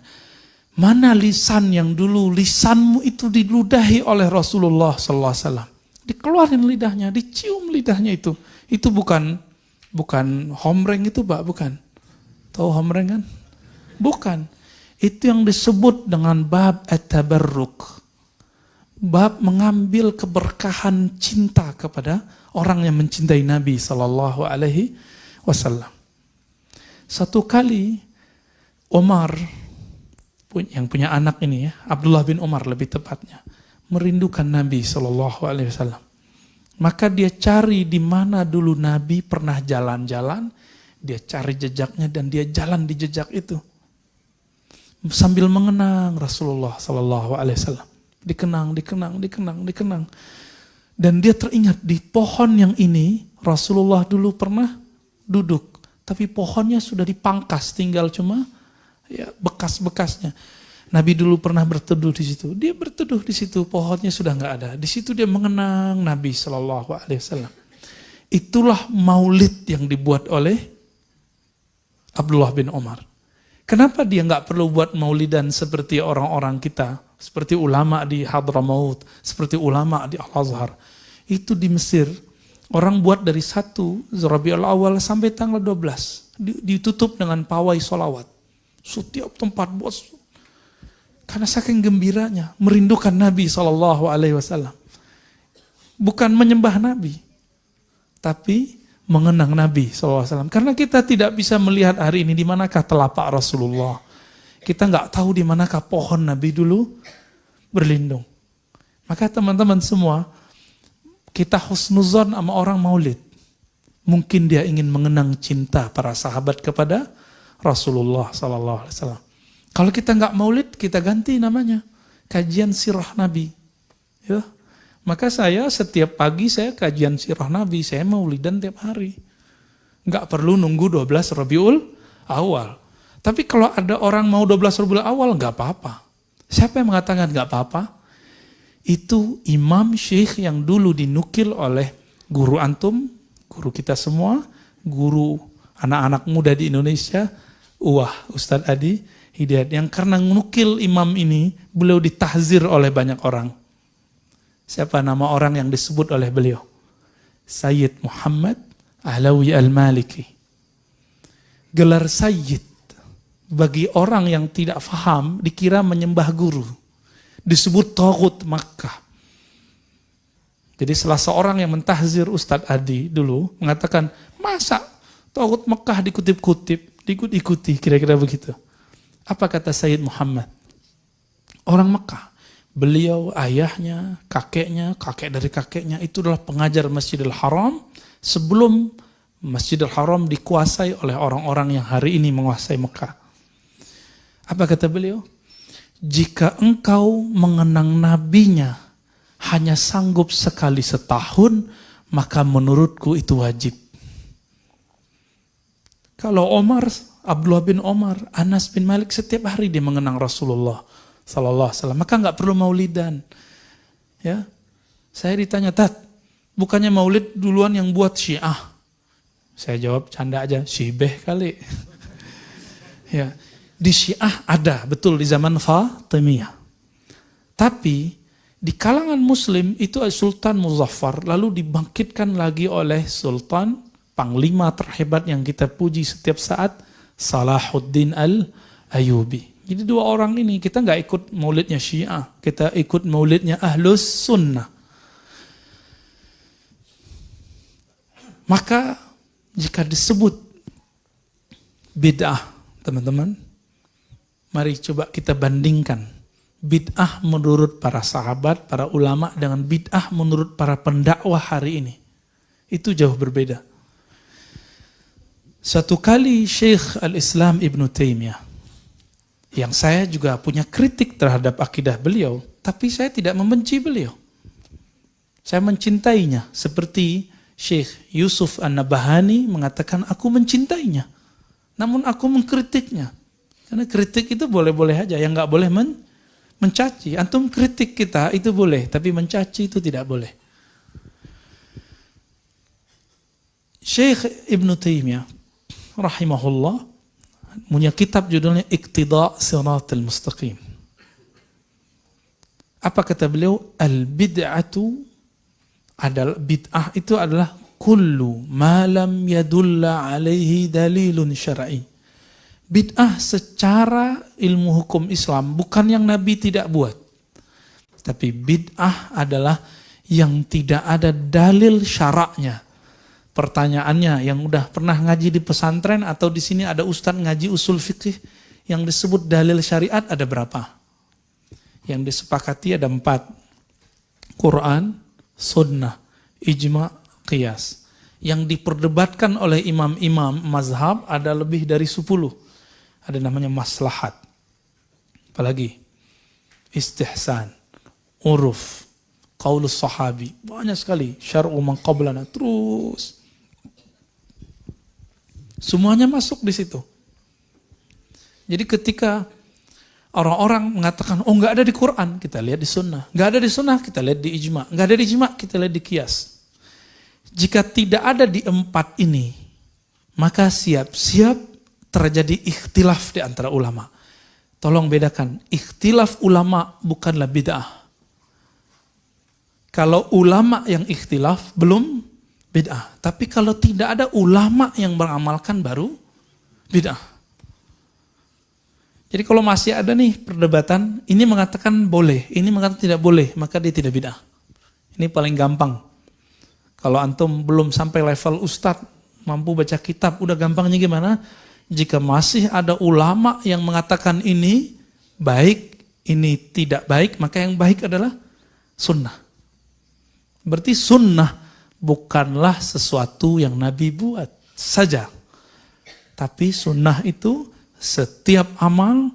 mana lisan yang dulu lisanmu itu diludahi oleh Rasulullah SAW. Dikeluarin lidahnya, dicium lidahnya itu. Itu bukan homreng itu Pak, bukan. Tahu homreng kan? Bukan. Itu yang disebut dengan bab at-tabarruk. Bab mengambil keberkahan cinta kepada orang yang mencintai Nabi Sallallahu Alaihi Wasallam. Satu kali Umar, yang punya anak ini ya, Abdullah bin Umar lebih tepatnya, merindukan Nabi Sallallahu Alaihi Wasallam. Maka dia cari di mana dulu Nabi pernah jalan-jalan, dia cari jejaknya dan dia jalan di jejak itu. Sambil mengenang Rasulullah Sallallahu Alaihi Wasallam. Dikenang. Dan dia teringat di pohon yang ini Rasulullah dulu pernah duduk. Tapi pohonnya sudah dipangkas, tinggal cuma ya bekas-bekasnya. Nabi dulu pernah berteduh di situ. Dia berteduh di situ, pohonnya sudah nggak ada. Di situ dia mengenang Nabi Shallallahu Alaihi Wasallam. Itulah maulid yang dibuat oleh Abdullah bin Umar. Kenapa dia nggak perlu buat maulidan seperti orang-orang kita, seperti ulama di Hadramaut, seperti ulama di Al-Azhar? Itu di Mesir, orang buat dari 1 Rabiul Awal sampai tanggal 12, ditutup dengan pawai solawat. Setiap tempat buat, karena saking gembiranya, merindukan Nabi SAW. Bukan menyembah Nabi, tapi mengenang Nabi SAW. Karena kita tidak bisa melihat hari ini di manakah telapak Rasulullah. Kita nggak tahu di manakah pohon Nabi dulu berlindung. Maka teman-teman semua, kita husnuzon sama orang maulid. Mungkin dia ingin mengenang cinta para sahabat kepada Rasulullah SAW. Kalau kita nggak maulid, kita ganti namanya. Kajian sirah Nabi. Ya. Maka saya setiap pagi saya kajian sirah Nabi, saya maulidan tiap hari. Nggak perlu nunggu 12 Rabiul Awal. Tapi kalau ada orang mau 12 Rabiul Awal, nggak apa-apa. Siapa yang mengatakan nggak apa-apa? Itu imam syekh yang dulu dinukil oleh guru antum, guru kita semua, guru anak-anak muda di Indonesia, Ustadz Adi Hidayat. Yang karena nukil imam ini, beliau ditahzir oleh banyak orang. Siapa nama orang yang disebut oleh beliau? Sayyid Muhammad Ahlawi Al-Maliki. Gelar Sayyid bagi orang yang tidak faham dikira menyembah guru. Disebut Taghut Makkah. Jadi salah seorang yang mentahzir Ustadz Adi dulu mengatakan, masa Taghut Makkah dikutip-kutip, diikut-ikuti, kira-kira begitu. Apa kata Sayyid Muhammad? Orang Makkah. Beliau, ayahnya, kakeknya, kakek dari kakeknya itu adalah pengajar Masjidil Haram sebelum Masjidil Haram dikuasai oleh orang-orang yang hari ini menguasai Mekah. Apa kata beliau? Jika engkau mengenang nabinya hanya sanggup sekali setahun, maka menurutku itu wajib. Kalau Abdullah bin Umar, Anas bin Malik setiap hari dia mengenang Rasulullah Sallallahu Alaihi Wasallam, maka nggak perlu maulidan. Ya, saya ditanya, Tat, bukannya maulid duluan yang buat Syiah? Saya jawab canda aja, Syibeh kali. Ya, di Syiah ada, betul di zaman Fatimiyah. Tapi di kalangan Muslim itu Sultan Muzaffar, lalu dibangkitkan lagi oleh Sultan Panglima terhebat yang kita puji setiap saat, Salahuddin Al-Ayyubi. Jadi dua orang ini, kita nggak ikut maulidnya Syiah, kita ikut maulidnya Ahlus Sunnah. Maka jika disebut bid'ah, teman-teman, mari coba kita bandingkan bid'ah menurut para sahabat, para ulama dengan bid'ah menurut para pendakwah hari ini. Itu jauh berbeda. Satu kali Syekh Al-Islam Ibn Taymiyah, yang saya juga punya kritik terhadap akidah beliau, tapi saya tidak membenci beliau. Saya mencintainya, seperti Syekh Yusuf An-Nabahani mengatakan aku mencintainya, namun aku mengkritiknya. Karena kritik itu boleh-boleh aja, yang nggak boleh mencaci. Antum kritik kita itu boleh, tapi mencaci itu tidak boleh. Syekh Ibnu Taimiyah rahimahullah punya kitab judulnya Iqtida' Shiratal Mustaqim. Apa kata beliau? Al-bid'atu adalah, bid'ah itu adalah kullu ma lam yadulla alaihi dalilun syar'i. Bid'ah secara ilmu hukum Islam bukan yang Nabi tidak buat. Tapi bid'ah adalah yang tidak ada dalil syaraknya. Pertanyaannya, yang udah pernah ngaji di pesantren atau di sini ada ustadz ngaji usul fikih, yang disebut dalil syariat ada berapa? Yang disepakati ada 4. Quran, sunnah, ijma', qiyas. Yang diperdebatkan oleh imam-imam mazhab ada lebih dari 10. Ada namanya maslahat. Apalagi? Istihsan, uruf, qaulus sahabi. Banyak sekali. Syar'u man qablana. Terus. Semuanya masuk di situ. Jadi ketika orang-orang mengatakan, oh nggak ada di Quran, kita lihat di sunnah. Nggak ada di sunnah, kita lihat di ijma'. Nggak ada di ijma', kita lihat di qiyas. Jika tidak ada di 4 ini, maka siap-siap terjadi ikhtilaf di antara ulama. Tolong bedakan, ikhtilaf ulama bukanlah bid'ah. Kalau ulama yang ikhtilaf, belum bid'ah. Tapi kalau tidak ada ulama yang beramalkan, baru bid'ah. Jadi kalau masih ada nih perdebatan, ini mengatakan boleh, ini mengatakan tidak boleh, maka dia tidak bid'ah. Ini paling gampang. Kalau antum belum sampai level ustadz, mampu baca kitab, udah gampangnya gimana? Jika masih ada ulama yang mengatakan ini baik, ini tidak baik, maka yang baik adalah sunnah. Berarti sunnah bukanlah sesuatu yang Nabi buat saja. Tapi sunnah itu setiap amal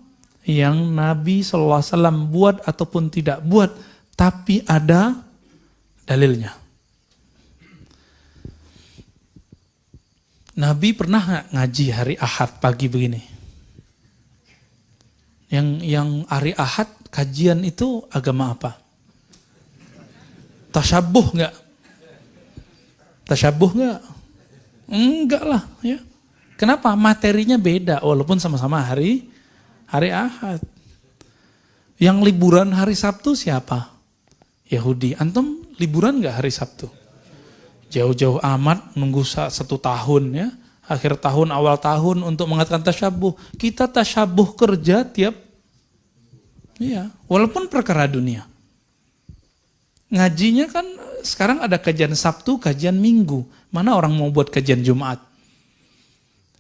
yang Nabi SAW buat ataupun tidak buat, tapi ada dalilnya. Nabi pernah nggak ngaji hari Ahad pagi begini? Yang hari Ahad kajian itu agama apa? Tasyabuh nggak? Tasyabuh nggak? Enggak lah, ya. Kenapa? Materinya beda, walaupun sama-sama hari Ahad. Yang liburan hari Sabtu siapa? Yahudi. Antum liburan nggak hari Sabtu? Jauh-jauh amat nunggu 1 tahun ya, akhir tahun, awal tahun untuk mengatakan tasyabuh. Kita tasyabuh kerja tiap, iya, walaupun perkara dunia. Ngajinya kan sekarang ada kajian Sabtu, kajian Minggu. Mana orang mau buat kajian Jumat?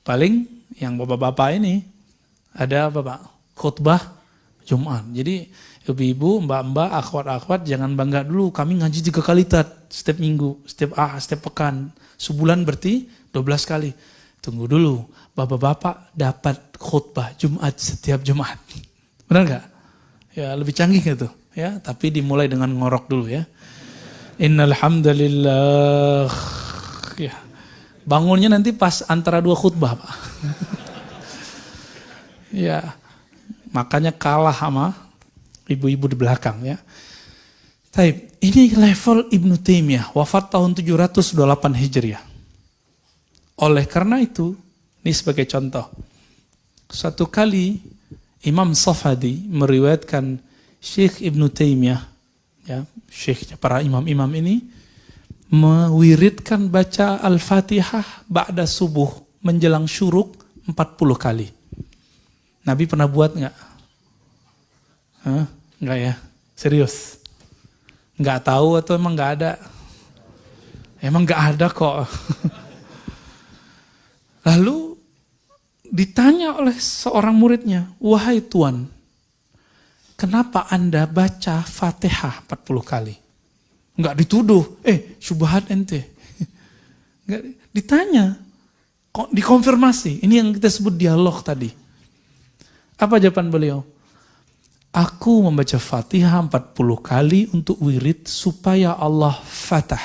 Paling yang bapak-bapak ini ada apa Pak? Khutbah Jumat. Jadi ibu-ibu, mbak-mbak, akhwat-akhwat jangan bangga dulu. Kami ngaji 3 kali setiap minggu, setiap pekan. Sebulan berarti 12 kali. Tunggu dulu, bapak-bapak dapat khutbah Jumat setiap Jumat. Benar nggak? Ya lebih canggih gitu. Ya, tapi dimulai dengan ngorok dulu ya. Innal hamdalillah. Ya. Bangunnya nanti pas antara 2 khutbah, Pak. Ya. Makanya kalah sama ibu-ibu di belakang ya. Taib, ini level Ibnu Taimiyah, wafat tahun 728 Hijriah. Oleh karena itu, ini sebagai contoh. Suatu kali Imam Safadi meriwayatkan Syekh Ibnu Taimiyah, ya, syekhnya para imam-imam ini, mewiridkan baca Al-Fatihah ba'da subuh, menjelang syuruk 40 kali. Nabi pernah buat nggak? Enggak ya? Serius? Nggak tahu atau emang nggak ada? Emang nggak ada kok. Lalu ditanya oleh seorang muridnya, wahai Tuan, kenapa Anda baca Fatihah 40 kali? Enggak dituduh, syubhat ente. Enggak ditanya, kok dikonfirmasi. Ini yang kita sebut dialog tadi. Apa jawaban beliau? Aku membaca Fatihah 40 kali untuk wirid supaya Allah fatah.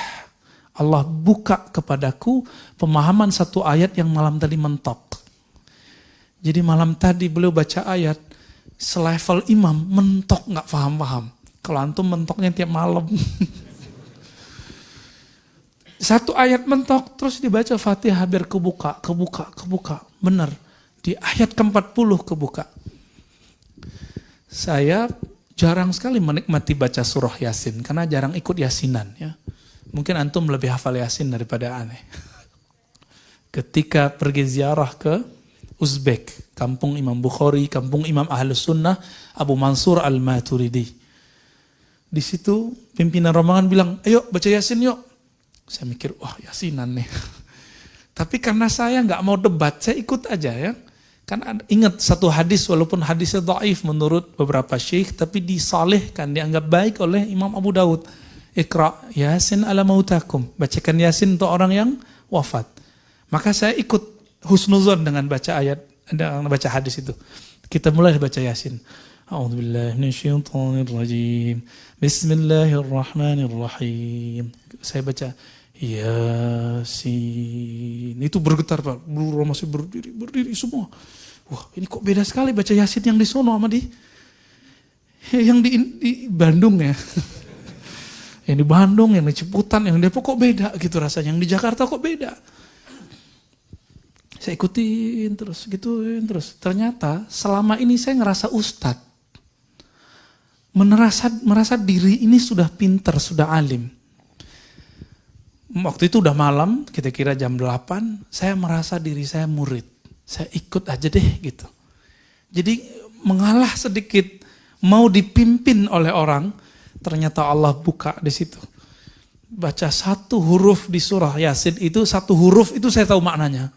Allah buka kepadaku pemahaman satu ayat yang malam tadi mentok. Jadi malam tadi beliau baca ayat, selevel imam mentok nggak paham-paham. Kalau antum mentoknya tiap malam. Satu ayat mentok, terus dibaca Fatihah biar kebuka. Benar. Di ayat ke-40 kebuka. Saya jarang sekali menikmati baca surah Yasin, karena jarang ikut Yasinan. Ya. Mungkin antum lebih hafal Yasin daripada aneh. Ketika pergi ziarah ke Uzbek, kampung Imam Bukhari, kampung Imam Ahlus Sunnah, Abu Mansur Al-Maturidi. Di situ pimpinan rombongan bilang, ayo baca Yasin yuk. Saya mikir, wah Yasinan nih. Tapi karena saya nggak mau debat, saya ikut aja ya. Kan ingat satu hadis, walaupun hadisnya dhaif menurut beberapa syekh, tapi disalihkan, dianggap baik oleh Imam Abu Daud. Iqra Yasin ala mautakum. Bacakan Yasin untuk orang yang wafat. Maka saya ikut husnuzon dengan baca ayat, dengan baca hadis itu. Kita mulai baca Yasin. A'udzubillahi minasyaitonirrajim. Bismillahirrahmanirrahim. Saya baca Yasin. Itu bergetar Pak. Masih berdiri semua. Wah, ini kok beda sekali baca Yasin yang di sono sama yang di Bandung ya. Yang di Bandung, yang di Ciputan, yang di Depok kok beda gitu rasanya. Yang di Jakarta kok beda. Saya ikutin terus, gituin terus. Ternyata selama ini saya ngerasa ustad. Merasa diri ini sudah pinter, sudah alim. Waktu itu udah malam, kira-kira jam 8, saya merasa diri saya murid. Saya ikut aja deh gitu. Jadi mengalah sedikit, mau dipimpin oleh orang, ternyata Allah buka di situ. Baca satu huruf di surah Yasin itu, satu huruf itu saya tahu maknanya.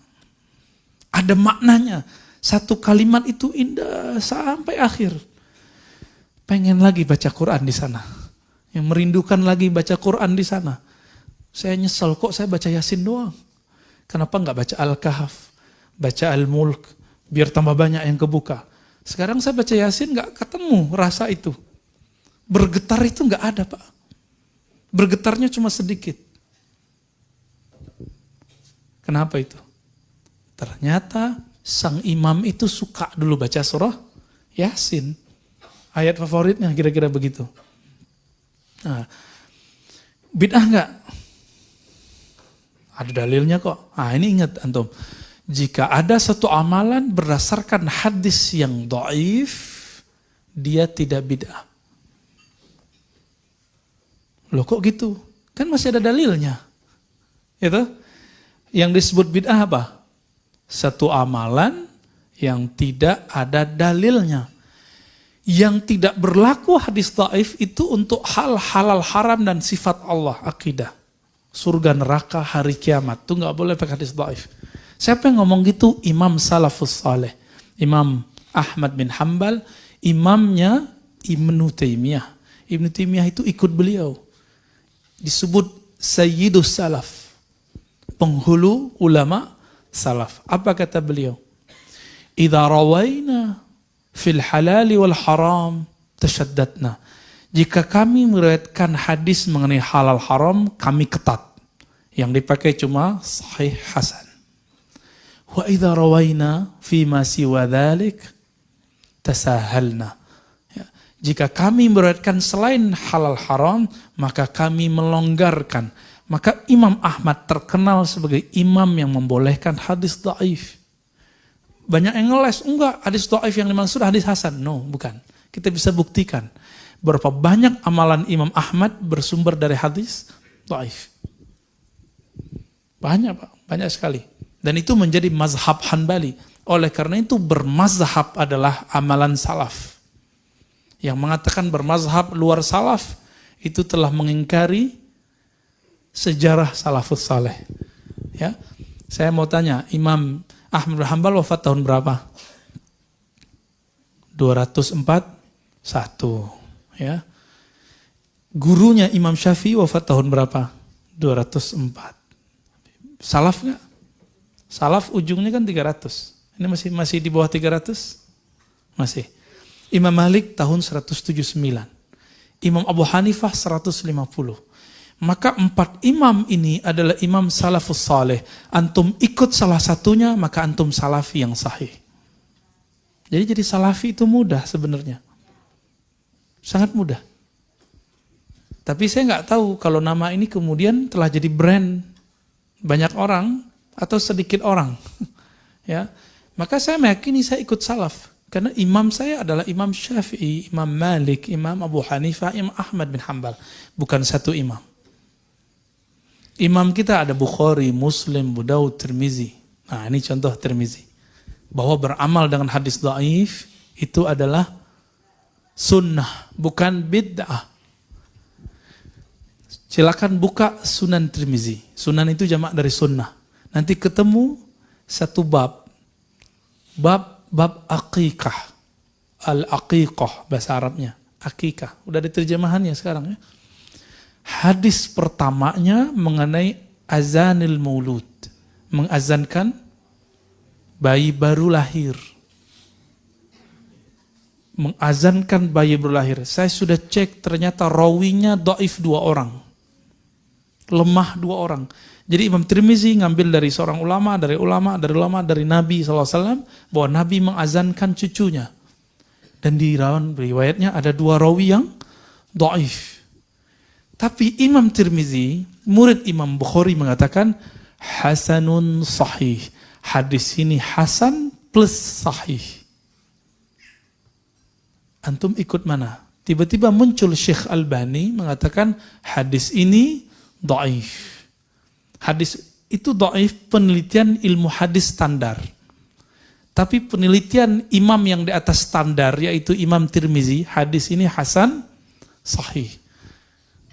Ada maknanya. Satu kalimat itu indah sampai akhir. Pengen lagi baca Quran di sana. Yang merindukan lagi baca Quran di sana. Saya nyesel kok saya baca Yasin doang. Kenapa nggak baca Al-Kahf, baca Al-Mulk, biar tambah banyak yang kebuka. Sekarang saya baca Yasin nggak ketemu rasa itu. Bergetar itu nggak ada Pak. Bergetarnya cuma sedikit. Kenapa itu? Ternyata sang imam itu suka dulu baca surah Yasin. Ayat favoritnya kira-kira begitu. Nah, bid'ah nggak? Ada dalilnya kok. Nah ini ingat antum. Jika ada satu amalan berdasarkan hadis yang dhaif, dia tidak bid'ah. Loh kok gitu? Kan masih ada dalilnya. Itu yang disebut bid'ah apa? Satu amalan yang tidak ada dalilnya. Yang tidak berlaku hadis dhaif itu untuk hal halal haram dan sifat Allah, akidah. Surga neraka hari kiamat. Itu nggak boleh pakai hadis dhaif. Siapa yang ngomong gitu? Imam Salafus Saleh. Imam Ahmad bin Hanbal, imamnya Ibnu Taimiyah. Ibnu Taimiyah itu ikut beliau. Disebut Sayyidus Salaf. Penghulu ulama salaf. Apa kata beliau? Idza rawaina fil halali wal haram tashaddadna. Jika kami meriwayatkan hadis mengenai halal haram, kami ketat. Yang dipakai cuma sahih hasan. Wa idza rawaina fi ma siwa dzalik tasahalna. Ya. Jika kami meriwayatkan selain halal haram, maka kami melonggarkan. Maka Imam Ahmad terkenal sebagai imam yang membolehkan hadis dhaif. Banyak yang ngeles, enggak, hadis dhaif yang dimaksud hadis hasan. No, bukan. Kita bisa buktikan berapa banyak amalan Imam Ahmad bersumber dari hadis dhaif. Banyak Pak, banyak sekali. Dan itu menjadi mazhab Hanbali. Oleh karena itu bermazhab adalah amalan salaf. Yang mengatakan bermazhab luar salaf, itu telah mengingkari sejarah salafus saleh. Ya, saya mau tanya, Imam Ahmad bin Hanbal wafat tahun berapa? 241. Ya. Gurunya Imam Syafi'i wafat tahun berapa? 204. Salaf nggak? Salaf ujungnya kan 300. Ini masih di bawah 300? Masih. Imam Malik tahun 179. Imam Abu Hanifah 150. Maka 4 imam ini adalah imam salafus saleh. Antum ikut salah satunya, maka antum salafi yang sahih. Jadi salafi itu mudah sebenarnya. Sangat mudah. Tapi saya nggak tahu kalau nama ini kemudian telah jadi brand banyak orang atau sedikit orang. Ya, maka saya meyakini saya ikut salaf. Karena imam saya adalah Imam Syafi'i, Imam Malik, Imam Abu Hanifah, Imam Ahmad bin Hanbal. Bukan satu imam. Imam kita ada Bukhari, Muslim, Abu Daud, Tirmizi. Nah, ini contoh Tirmizi. Bahwa beramal dengan hadis dhaif itu adalah sunnah, bukan bid'ah. Silakan buka Sunan Tirmizi. Sunan itu jamak dari sunnah. Nanti ketemu satu bab aqiqah. Al-aqiqah bahasa Arabnya. Aqiqah. Udah ada terjemahannya sekarang ya. Hadis pertamanya mengenai azanil maulud. Mengazankan bayi baru lahir. Mengazankan bayi baru lahir. Saya sudah cek ternyata rawinya dhaif 2 orang. Lemah 2 orang. Jadi Imam Tirmizi ngambil dari seorang ulama, dari Nabi SAW, bahwa Nabi mengazankan cucunya. Dan di riwayatnya ada 2 rawi yang dhaif. Tapi Imam Tirmizi, murid Imam Bukhari mengatakan, hasanun sahih. Hadis ini hasan plus sahih. Antum ikut mana? Tiba-tiba muncul Syekh Albani mengatakan, hadis ini dhaif. Hadis itu dhaif penelitian ilmu hadis standar. Tapi penelitian imam yang di atas standar, yaitu Imam Tirmizi, hadis ini hasan sahih.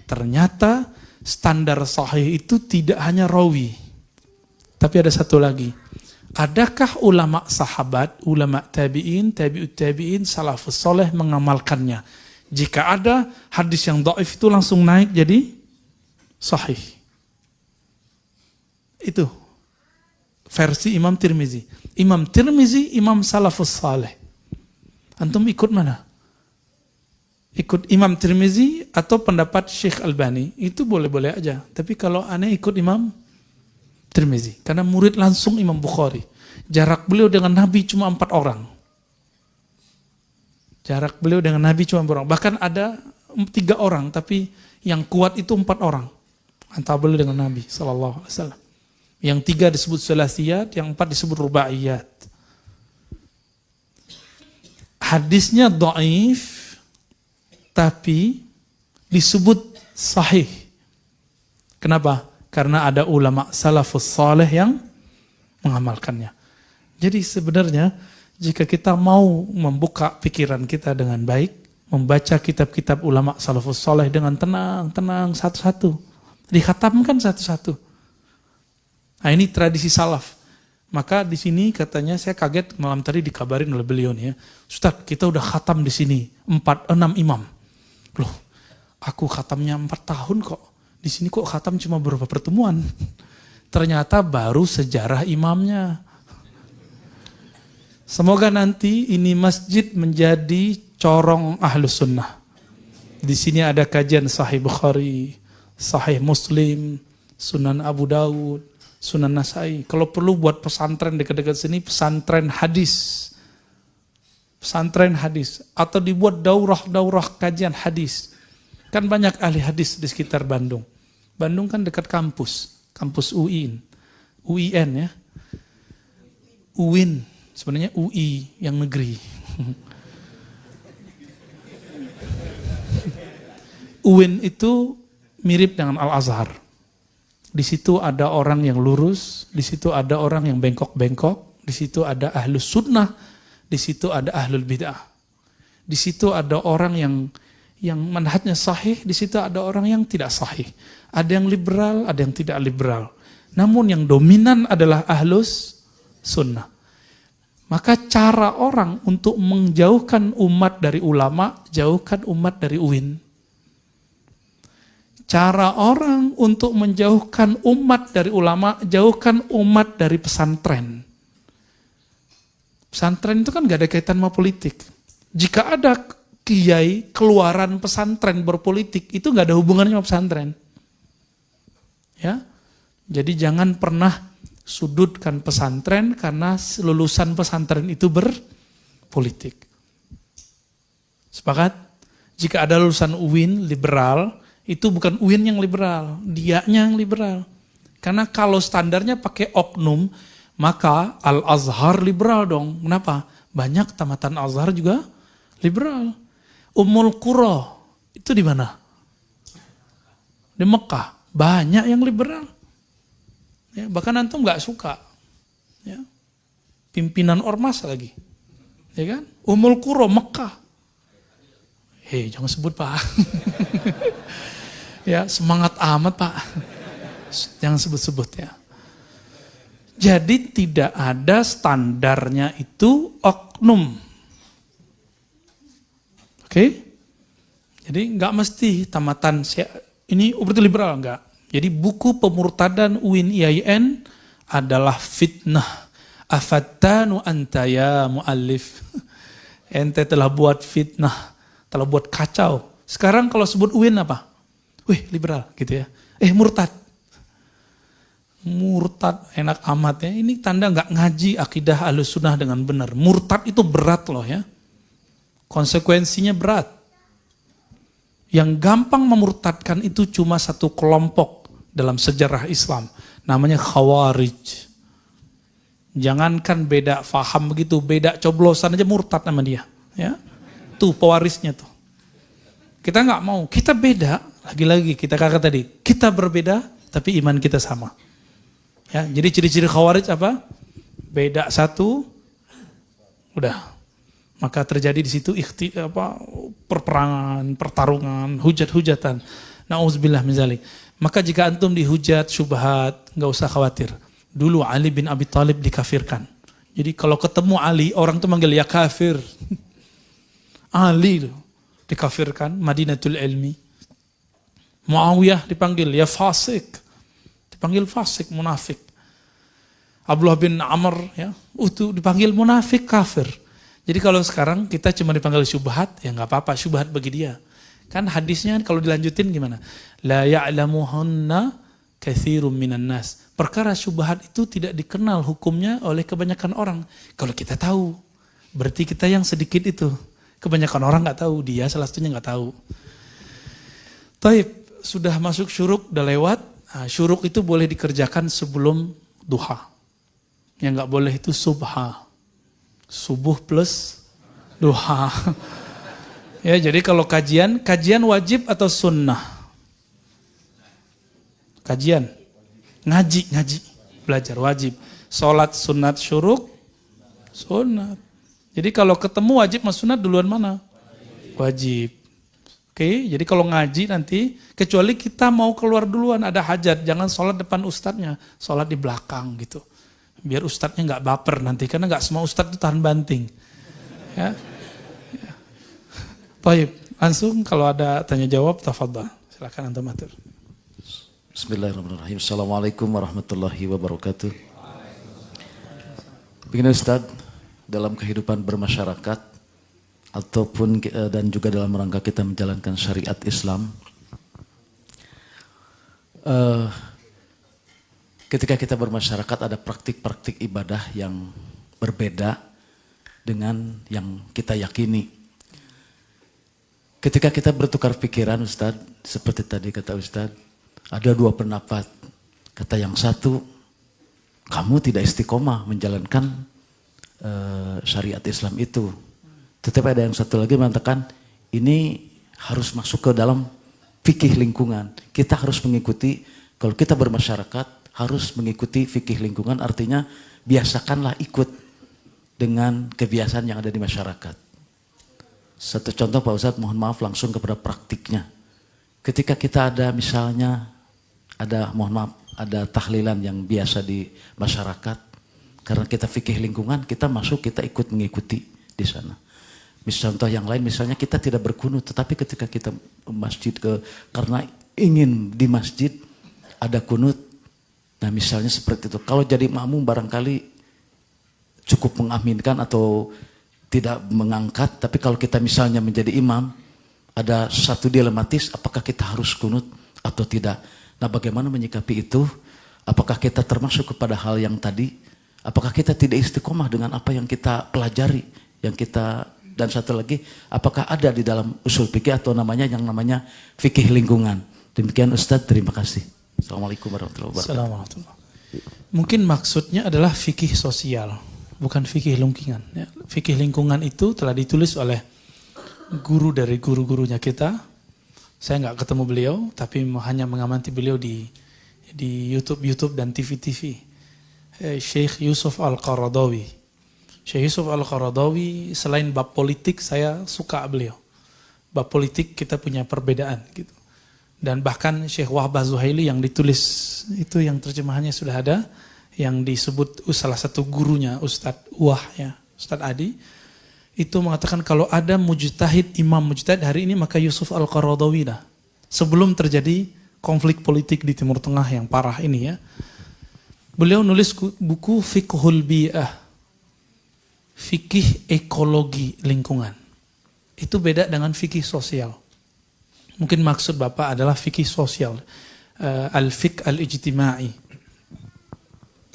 Ternyata standar sahih itu tidak hanya rawi. Tapi ada satu lagi. Adakah ulama sahabat, ulama tabi'in, tabi'ut tabi'in, salafus soleh mengamalkannya? Jika ada, hadis yang dhaif itu langsung naik jadi sahih. Itu versi Imam Tirmizi. Imam Tirmizi, Imam salafus saleh. Antum ikut mana? Ikut Imam Tirmizi atau pendapat Syekh Albani? Itu boleh-boleh aja. Tapi kalau aneh ikut Imam Tirmizi. Karena murid langsung Imam Bukhari. Jarak beliau dengan Nabi cuma 4 orang. Jarak beliau dengan Nabi cuma 4 orang. Bahkan ada 3 orang, tapi yang kuat itu 4 orang. Antara beliau dengan Nabi SAW. Yang 3 disebut sulasiyat, yang 4 disebut rubaiyat. Hadisnya dhaif, tapi disebut sahih. Kenapa? Karena ada ulama salafus saleh yang mengamalkannya. Jadi sebenarnya jika kita mau membuka pikiran kita dengan baik, membaca kitab-kitab ulama salafus saleh dengan tenang satu-satu, dikhatamkan satu-satu. Nah, ini tradisi salaf. Maka di sini katanya saya kaget malam tadi dikabarin oleh beliau nih ya. Ustaz, kita udah khatam di sini 6 imam. Loh, aku khatamnya 4 tahun kok. Di sini kok khatam cuma beberapa pertemuan. Ternyata baru sejarah imamnya. Semoga nanti ini masjid menjadi corong ahlus sunnah. Di sini ada kajian Sahih Bukhari, Sahih Muslim, Sunan Abu Daud, Sunan Nasai. Kalau perlu buat pesantren dekat-dekat sini, pesantren hadis. Pesantren hadis. Atau dibuat daurah-daurah kajian hadis. Kan banyak ahli hadis di sekitar Bandung. Bandung kan dekat kampus. Kampus UIN. UIN ya. UIN. Sebenarnya UI yang negeri. UIN itu mirip dengan Al-Azhar. Di situ ada orang yang lurus, di situ ada orang yang bengkok-bengkok, di situ ada ahlus sunnah, di situ ada ahlul bid'ah. Di situ ada orang yang manhajnya sahih, di situ ada orang yang tidak sahih. Ada yang liberal, ada yang tidak liberal. Namun yang dominan adalah ahlus sunnah. Maka cara orang untuk menjauhkan umat dari ulama, jauhkan umat dari UIN. Cara orang untuk menjauhkan umat dari ulama, jauhkan umat dari pesantren. Pesantren itu kan gak ada kaitan sama politik. Jika ada kiai keluaran pesantren berpolitik, itu gak ada hubungannya sama pesantren. Ya, jadi jangan pernah sudutkan pesantren karena lulusan pesantren itu berpolitik. Sepakat? Jika ada lulusan UIN liberal, itu bukan UIN yang liberal, dianya yang liberal. Karena kalau standarnya pakai oknum, maka Al-Azhar liberal dong. Kenapa? Banyak tamatan Azhar juga liberal. Ummul Qura itu di mana? Di Mekah. Banyak yang liberal. Ya, bahkan antum nggak suka. Ya. Pimpinan ormas lagi. Ya kan? Ummul Qura Mekah. Jangan sebut Pak. Ya, semangat amat Pak. Jangan sebut-sebut ya. Jadi tidak ada standarnya itu oknum. Oke? Jadi nggak mesti tamatan ini berarti liberal enggak. Jadi buku pemurtadan UIN IAIN adalah fitnah. Afattanu anta ya muallif. Ente telah buat fitnah, telah buat kacau. Sekarang kalau sebut UIN apa? Wih, liberal gitu ya. Murtad. Murtad enak amat ya. Ini tanda nggak ngaji akidah Ahlussunnah dengan benar. Murtad itu berat loh ya. Konsekuensinya berat. Yang gampang memurtadkan itu cuma satu kelompok dalam sejarah Islam. Namanya Khawarij. Jangankan beda faham begitu, beda coblosan aja murtad nama dia. Ya. Tuh pewarisnya tuh. Kita nggak mau, kita beda. Lagi-lagi kita kata tadi, kita berbeda tapi iman kita sama. Ya, jadi ciri-ciri Khawarij apa? Beda satu, udah. Maka terjadi di situ perperangan, pertarungan, hujat-hujatan. Nauzubillah min zalik. Maka jika antum dihujat, syubhat, nggak usah khawatir. Dulu Ali bin Abi Thalib dikafirkan. Jadi kalau ketemu Ali, orang tuh manggil ya kafir. Ali dikafirkan, Madinatul Ilmi. Muawiyah dipanggil ya fasik. Dipanggil fasik, munafik. Abdullah bin Amr ya, itu dipanggil munafik, kafir. Jadi kalau sekarang kita cuma dipanggil syubhat, ya nggak apa-apa, syubhat bagi dia. Kan hadisnya kalau dilanjutin gimana? La ya'lamuhunna katsirun minan nas. Perkara syubhat itu tidak dikenal hukumnya oleh kebanyakan orang. Kalau kita tahu, berarti kita yang sedikit itu. Kebanyakan orang nggak tahu, dia salah satunya nggak tahu. Taib, sudah masuk syuruk, udah lewat. Nah, syuruk itu boleh dikerjakan sebelum duha. Yang nggak boleh itu subha. Subuh plus duha. Ya, jadi kalau kajian wajib atau sunnah? Kajian, ngaji, belajar wajib. Sholat sunat syuruk, sunat. Jadi kalau ketemu wajib sama sunat duluan mana? Wajib. Oke, jadi kalau ngaji nanti, kecuali kita mau keluar duluan, ada hajat, jangan sholat depan ustadznya, sholat di belakang gitu. Biar ustadznya nggak baper nanti, karena nggak semua ustadz itu tahan banting. Ya. Baik, langsung kalau ada tanya jawab, tafadhal. Silakan antum atur. Bismillahirrahmanirrahim. Assalamualaikum warahmatullahi wabarakatuh. Begini Ustaz, dalam kehidupan bermasyarakat ataupun dan juga dalam rangka kita menjalankan syariat Islam, ketika kita bermasyarakat ada praktik-praktik ibadah yang berbeda dengan yang kita yakini. Ketika kita bertukar pikiran Ustadz, seperti tadi kata Ustadz, ada dua pendapat. Kata yang satu, kamu tidak istiqomah menjalankan syariat Islam itu. Tetapi ada yang satu lagi mengatakan, ini harus masuk ke dalam fikih lingkungan. Kita harus mengikuti, kalau kita bermasyarakat, harus mengikuti fikih lingkungan, artinya biasakanlah ikut dengan kebiasaan yang ada di masyarakat. Satu contoh Pak Ustadz, mohon maaf langsung kepada praktiknya. Ketika kita ada misalnya, ada tahlilan yang biasa di masyarakat, karena kita fikih lingkungan, kita masuk, kita ikut mengikuti di sana. Contoh yang lain, misalnya kita tidak berkunut, tetapi ketika kita masjid karena ingin di masjid ada kunut, nah misalnya seperti itu. Kalau jadi makmum barangkali cukup mengaminkan atau tidak mengangkat, tapi kalau kita misalnya menjadi imam, ada satu dilematis, apakah kita harus kunut atau tidak. Nah bagaimana menyikapi itu? Apakah kita termasuk kepada hal yang tadi? Apakah kita tidak istiqomah dengan apa yang kita pelajari, dan satu lagi, apakah ada di dalam usul fikih atau yang namanya fikih lingkungan? Demikian Ustadz, terima kasih. Assalamualaikum warahmatullahi wabarakatuh. Assalamualaikum. Mungkin maksudnya adalah fikih sosial, bukan fikih lingkungan. Ya. Fikih lingkungan itu telah ditulis oleh guru dari guru-gurunya kita. Saya nggak ketemu beliau, tapi hanya mengamati beliau di YouTube dan TV-TV. Syekh Yusuf Al-Qaradawi. Syekh Yusuf Al-Qaradawi, selain bab politik, saya suka beliau. Bab politik kita punya perbedaan gitu. Dan bahkan Syekh Wahbah Zuhaili yang ditulis itu yang terjemahannya sudah ada, yang disebut salah satu gurunya Ustadz Wah ya, Ustadz Adi, itu mengatakan kalau ada mujtahid, imam mujtahid hari ini maka Yusuf Al-Qaradawi dah. Sebelum terjadi konflik politik di Timur Tengah yang parah ini ya. Beliau nulis buku Fiqhul Bi'ah, fikih ekologi lingkungan. Itu beda dengan fikih sosial. Mungkin maksud Bapak adalah fikih sosial, al-fiqh al-ijtimai.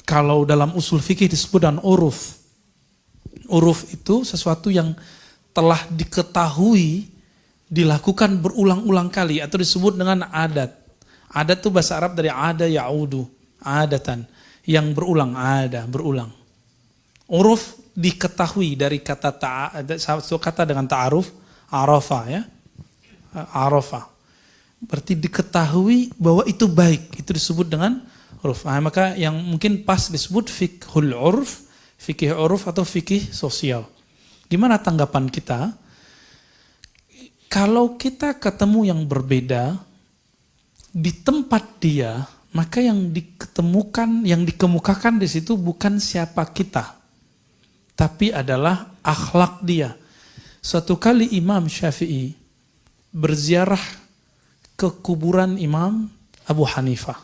Kalau dalam usul fikih disebut dengan uruf. Uruf itu sesuatu yang telah diketahui, dilakukan berulang-ulang kali, atau disebut dengan adat. Adat itu bahasa Arab dari ada ya'udu, adatan, yang berulang, ada, berulang. Uruf diketahui dari satu kata dengan ta'aruf, arafa ya. Arafah. Berarti diketahui bahwa itu baik, itu disebut dengan uruf. Nah, maka yang mungkin pas disebut fiqhul urf, fikih uruf atau fikih sosial. Gimana tanggapan kita? Kalau kita ketemu yang berbeda di tempat dia, maka yang diketemukan, yang dikemukakan di situ bukan siapa kita, tapi adalah akhlak dia. Suatu kali Imam Syafi'i berziarah ke kuburan Imam Abu Hanifah.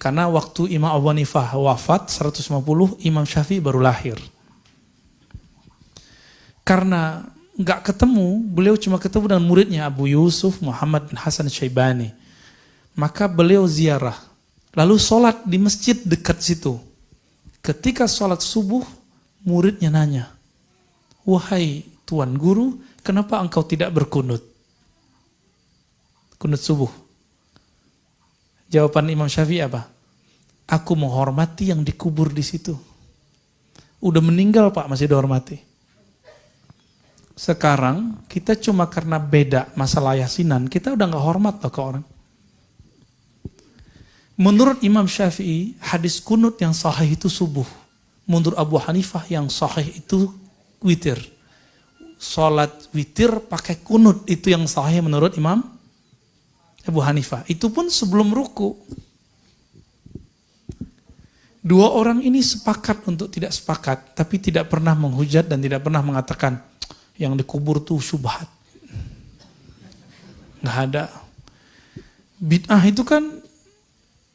Karena waktu Imam Abu Hanifah wafat 150, Imam Syafi'i baru lahir. Karena nggak ketemu, beliau cuma ketemu dengan muridnya Abu Yusuf Muhammad bin Hasan Syaibani. Maka beliau ziarah, lalu sholat di masjid dekat situ. Ketika sholat subuh, muridnya nanya, "Wahai Tuan Guru, kenapa engkau tidak berkunut? Kunut subuh." Jawaban Imam Syafi'i apa? "Aku menghormati yang dikubur di situ." Udah meninggal Pak, masih dihormati. Sekarang kita cuma karena beda masalah yasinan, kita udah gak hormat loh ke orang. Menurut Imam Syafi'i, hadis kunut yang sahih itu subuh. Menurut Abu Hanifah yang sahih itu witir. Salat witir pakai kunut itu yang sahih menurut Imam Abu Hanifah. Itu pun sebelum ruku. Dua orang ini sepakat untuk tidak sepakat, tapi tidak pernah menghujat dan tidak pernah mengatakan yang dikubur tuh syubhat. Nggak ada. Bid'ah itu kan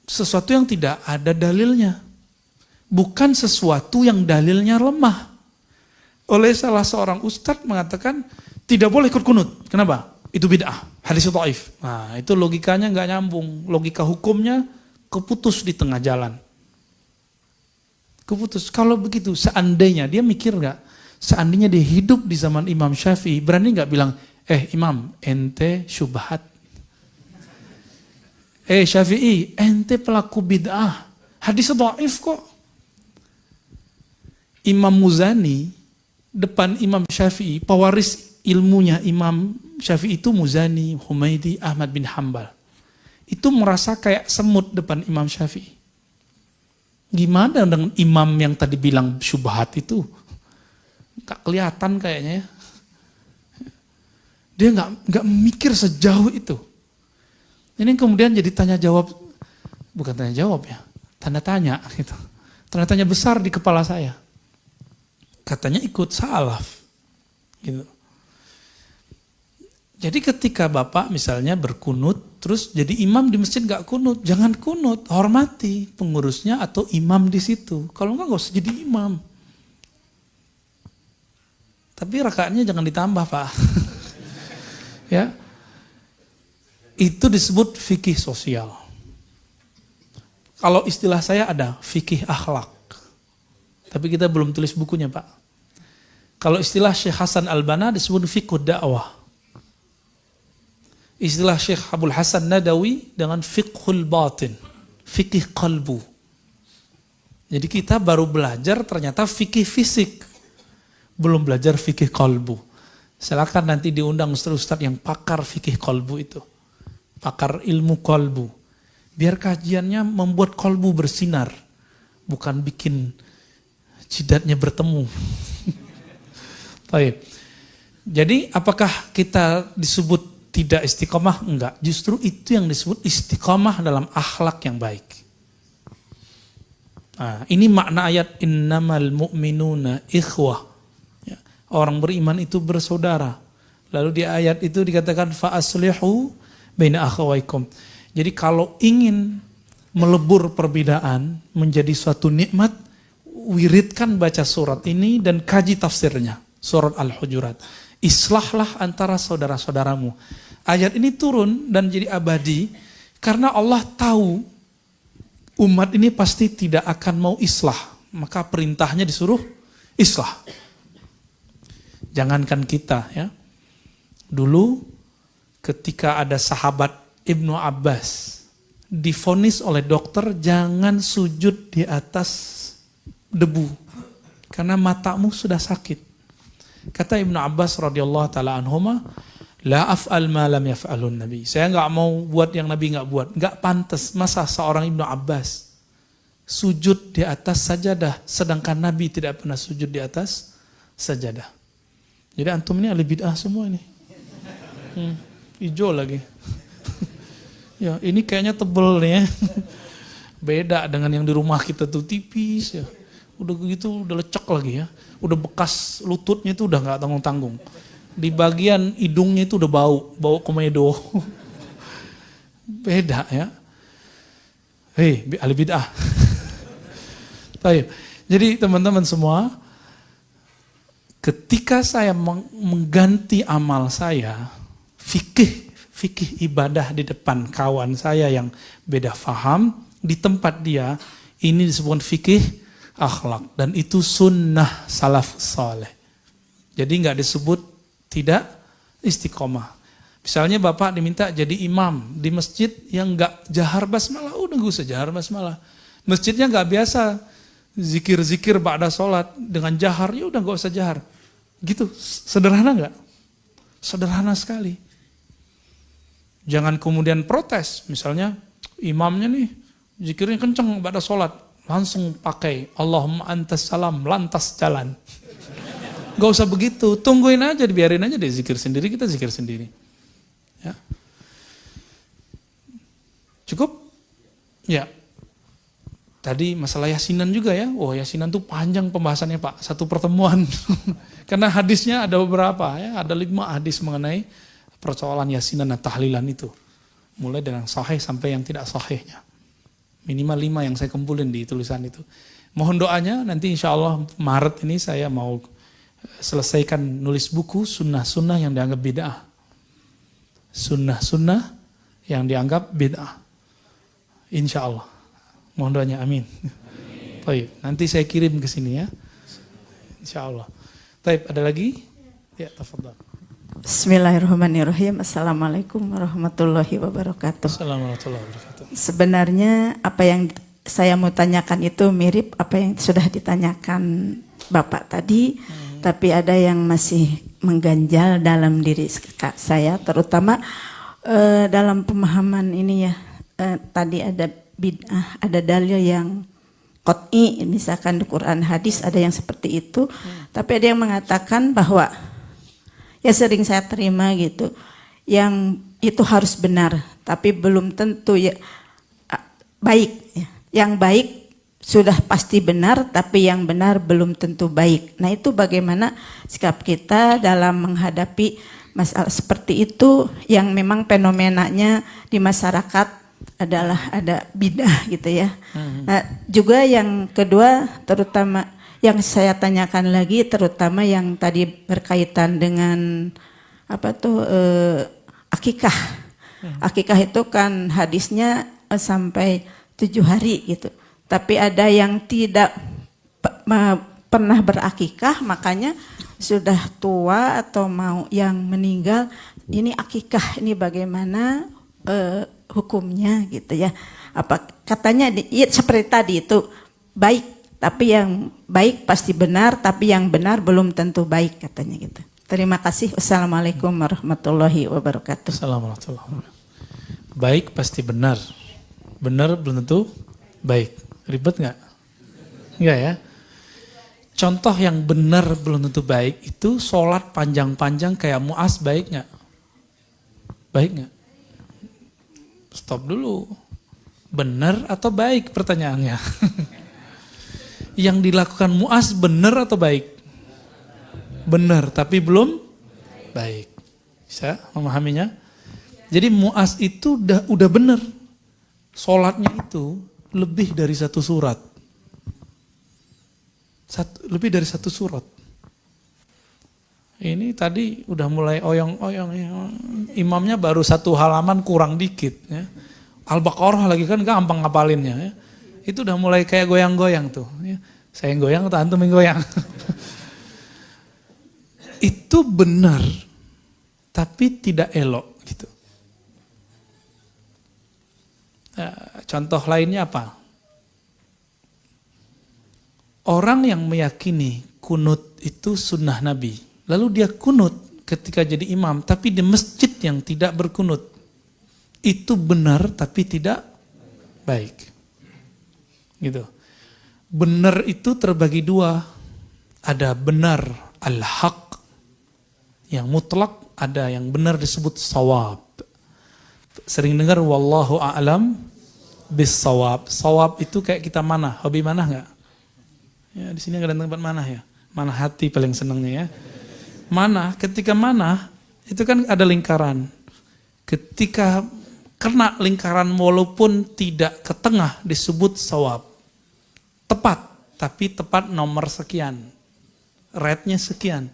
sesuatu yang tidak ada dalilnya. Bukan sesuatu yang dalilnya lemah. Oleh salah seorang ustadz mengatakan tidak boleh ikut kunut. Kenapa? Itu bid'ah, hadis dhaif. Nah, itu logikanya nggak nyambung. Logika hukumnya keputus di tengah jalan. Keputus. Kalau begitu, seandainya dia mikir nggak? Seandainya dia hidup di zaman Imam Syafi'i, berani nggak bilang, Imam, ente syubhat. Syafi'i, ente pelaku bid'ah. Hadis dhaif kok. Imam Muzani, depan Imam Syafi'i, pewaris ilmunya Imam Syafi'i itu Muzani, Humaidi, Ahmad bin Hambal. Itu merasa kayak semut depan Imam Syafi'i. Gimana dengan imam yang tadi bilang syubhat itu? Gak kelihatan kayaknya ya. Dia gak mikir sejauh itu. Ini kemudian jadi tanya jawab, bukan tanya jawab ya, tanda tanya gitu. Tanda tanya besar di kepala saya. Katanya ikut salaf gitu. Jadi ketika Bapak misalnya berkunut, terus jadi imam di masjid gak kunut, jangan kunut, hormati pengurusnya atau imam di situ. Kalau enggak gak usah jadi imam. Tapi rakaatnya jangan ditambah Pak. Ya, itu disebut fikih sosial. Kalau istilah saya ada fikih akhlak. Tapi kita belum tulis bukunya Pak. Kalau istilah Syekh Hasan Al-Banna disebut fikih dakwah. Istilah Syekh Abdul Hasan Nadawi dengan fiqhul batin, fikih qalbu. Jadi kita baru belajar ternyata fikih fisik, belum belajar fikih qalbu. Silakan nanti diundang ustaz-ustaz yang pakar fikih qalbu itu, pakar ilmu qalbu. Biar kajiannya membuat qalbu bersinar, bukan bikin jidatnya bertemu. Baik. Jadi apakah kita disebut tidak istiqomah? Enggak. Justru itu yang disebut istiqomah dalam akhlak yang baik. Nah, ini makna ayat innamal mu'minuna ikhwah. Ya, orang beriman itu bersaudara. Lalu di ayat itu dikatakan fa aslihu baina akhawaikum. Jadi kalau ingin melebur perbedaan menjadi suatu nikmat, wiridkan baca surat ini dan kaji tafsirnya. Surat Al-Hujurat. Islahlah antara saudara-saudaramu. Ayat ini turun dan jadi abadi karena Allah tahu umat ini pasti tidak akan mau islah. Maka perintahnya disuruh islah. Jangankan kita ya. Dulu ketika ada sahabat Ibnu Abbas divonis oleh dokter jangan sujud di atas debu karena matamu sudah sakit. Kata Ibnu Abbas radhiyallahu taala anhuma, la af'al ma lam yaf'alun Nabi. Saya enggak mau buat yang Nabi enggak buat. Enggak pantas masa seorang Ibnu Abbas sujud di atas sajadah sedangkan Nabi tidak pernah sujud di atas sajadah. Jadi antum ini ahli bid'ah semua ini. Hijau lagi. Ya, ini kayaknya tebel nih ya. Beda dengan yang di rumah kita tuh tipis ya. Udah gitu udah lecek lagi ya. Udah bekas lututnya itu udah nggak tanggung-tanggung. Di bagian hidungnya itu udah bau komedo. Beda ya. Hei, ahli bid'ah. Jadi teman-teman semua, ketika saya mengganti amal saya, fikih ibadah di depan kawan saya yang beda faham, di tempat dia, ini disebut fikih akhlak. Dan itu sunnah salaf saleh. Jadi nggak disebut tidak istiqomah. Misalnya bapak diminta jadi imam di masjid yang nggak jahar basmalah, udah nggak usah jahar basmalah. Masjidnya nggak biasa zikir-zikir ba'da sholat dengan jahar, ya udah nggak usah jahar. Gitu, sederhana nggak? Sederhana sekali. Jangan kemudian protes, misalnya imamnya nih zikirnya kenceng ba'da sholat. Langsung pakai Allahumma antas salam, lantas jalan. Gak usah begitu, tungguin aja, biarin aja dia zikir sendiri, kita zikir sendiri. Ya. Cukup? Ya. Tadi masalah yasinan juga ya. Oh, yasinan tuh panjang pembahasannya Pak, satu pertemuan. Karena hadisnya ada beberapa ya, ada 5 hadis mengenai persoalan yasinan dan tahlilan itu. Mulai dengan sahih sampai yang tidak sahihnya. Minimal 5 yang saya kumpulin di tulisan itu. Mohon doanya nanti insya Allah Maret ini saya mau selesaikan nulis buku sunnah-sunnah yang dianggap bid'ah. Sunnah-sunnah yang dianggap bid'ah. Insya Allah. Mohon doanya, amin. Baik, nanti saya kirim ke sini ya. Insya Allah. Baik, ada lagi? Ya, tafadhal. Bismillahirrahmanirrahim. Assalamualaikum warahmatullahi wabarakatuh. Assalamualaikum warahmatullahi wabarakatuh. Sebenarnya apa yang saya mau tanyakan itu mirip apa yang sudah ditanyakan Bapak tadi, tapi ada yang masih mengganjal dalam diri saya, terutama dalam pemahaman ini ya. Tadi ada bid'ah, ada dalil yang qot'i, misalkan di Quran hadis ada yang seperti itu, tapi ada yang mengatakan bahwa ya sering saya terima gitu, yang itu harus benar, tapi belum tentu ya baik. Yang baik sudah pasti benar, tapi yang benar belum tentu baik. Nah itu bagaimana sikap kita dalam menghadapi masalah seperti itu yang memang fenomenanya di masyarakat adalah ada bidah gitu ya. Nah juga yang kedua, terutama yang saya tanyakan lagi, terutama yang tadi berkaitan dengan apa tuh akikah. Akikah itu kan hadisnya sampai 7 hari gitu. Tapi ada yang tidak pernah berakikah, makanya sudah tua atau mau yang meninggal ini akikah ini bagaimana hukumnya gitu ya. Apa katanya ya, seperti tadi itu baik, tapi yang baik pasti benar, tapi yang benar belum tentu baik katanya gitu. Terima kasih. Wassalamualaikum warahmatullahi wabarakatuh. Assalamualaikum warahmatullahi wabarakatuh. Baik pasti benar. Benar belum tentu baik. Ribet nggak? Enggak ya? Contoh yang benar belum tentu baik itu sholat panjang-panjang kayak Mu'az baik nggak? Baik nggak? Stop dulu. Benar atau baik pertanyaannya? Yang dilakukan Mu'az benar atau baik? Benar, tapi belum baik. Bisa memahaminya? Jadi Mu'az itu udah benar. Sholatnya itu lebih dari satu surat. Lebih dari satu surat. Ini tadi udah mulai oyong-oyong. Imamnya baru satu halaman kurang dikit. Ya. Al-Baqarah lagi kan gampang ngapalinnya. Ya. Itu udah mulai kayak goyang-goyang tuh. Ya. Saya yang goyang atau antum yang goyang. Itu benar. Tapi tidak elok. Gitu. Nah, contoh lainnya apa? Orang yang meyakini kunut itu sunnah Nabi, lalu dia kunut ketika jadi imam, tapi di masjid yang tidak berkunut, itu benar tapi tidak baik. Gitu. Benar itu terbagi dua, ada benar al-haq yang mutlak, ada yang benar disebut sawab. Sering dengar wallahu a'lam bis sawab. Sawab itu kayak kita mana? Hobi mana enggak? Ya, di sini ada tempat mana ya? Mana hati paling senangnya ya? Mana? Ketika mana? Itu kan ada lingkaran. Ketika kena lingkaran walaupun tidak ke tengah disebut sawab. Tepat, tapi tepat nomor sekian. Rate-nya sekian.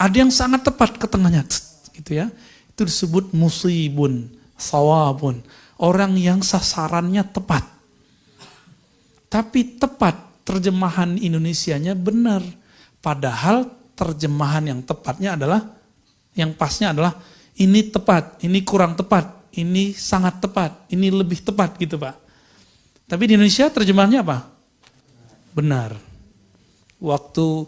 Ada yang sangat tepat ke tengahnya, gitu ya. Itu disebut musibun, sawabun. Orang yang sasarannya tepat. Tapi tepat. Terjemahan Indonesianya benar. Padahal terjemahan yang tepatnya adalah, yang pasnya adalah, ini tepat, ini kurang tepat, ini sangat tepat, ini lebih tepat gitu Pak. Tapi di Indonesia terjemahannya apa? Benar. Waktu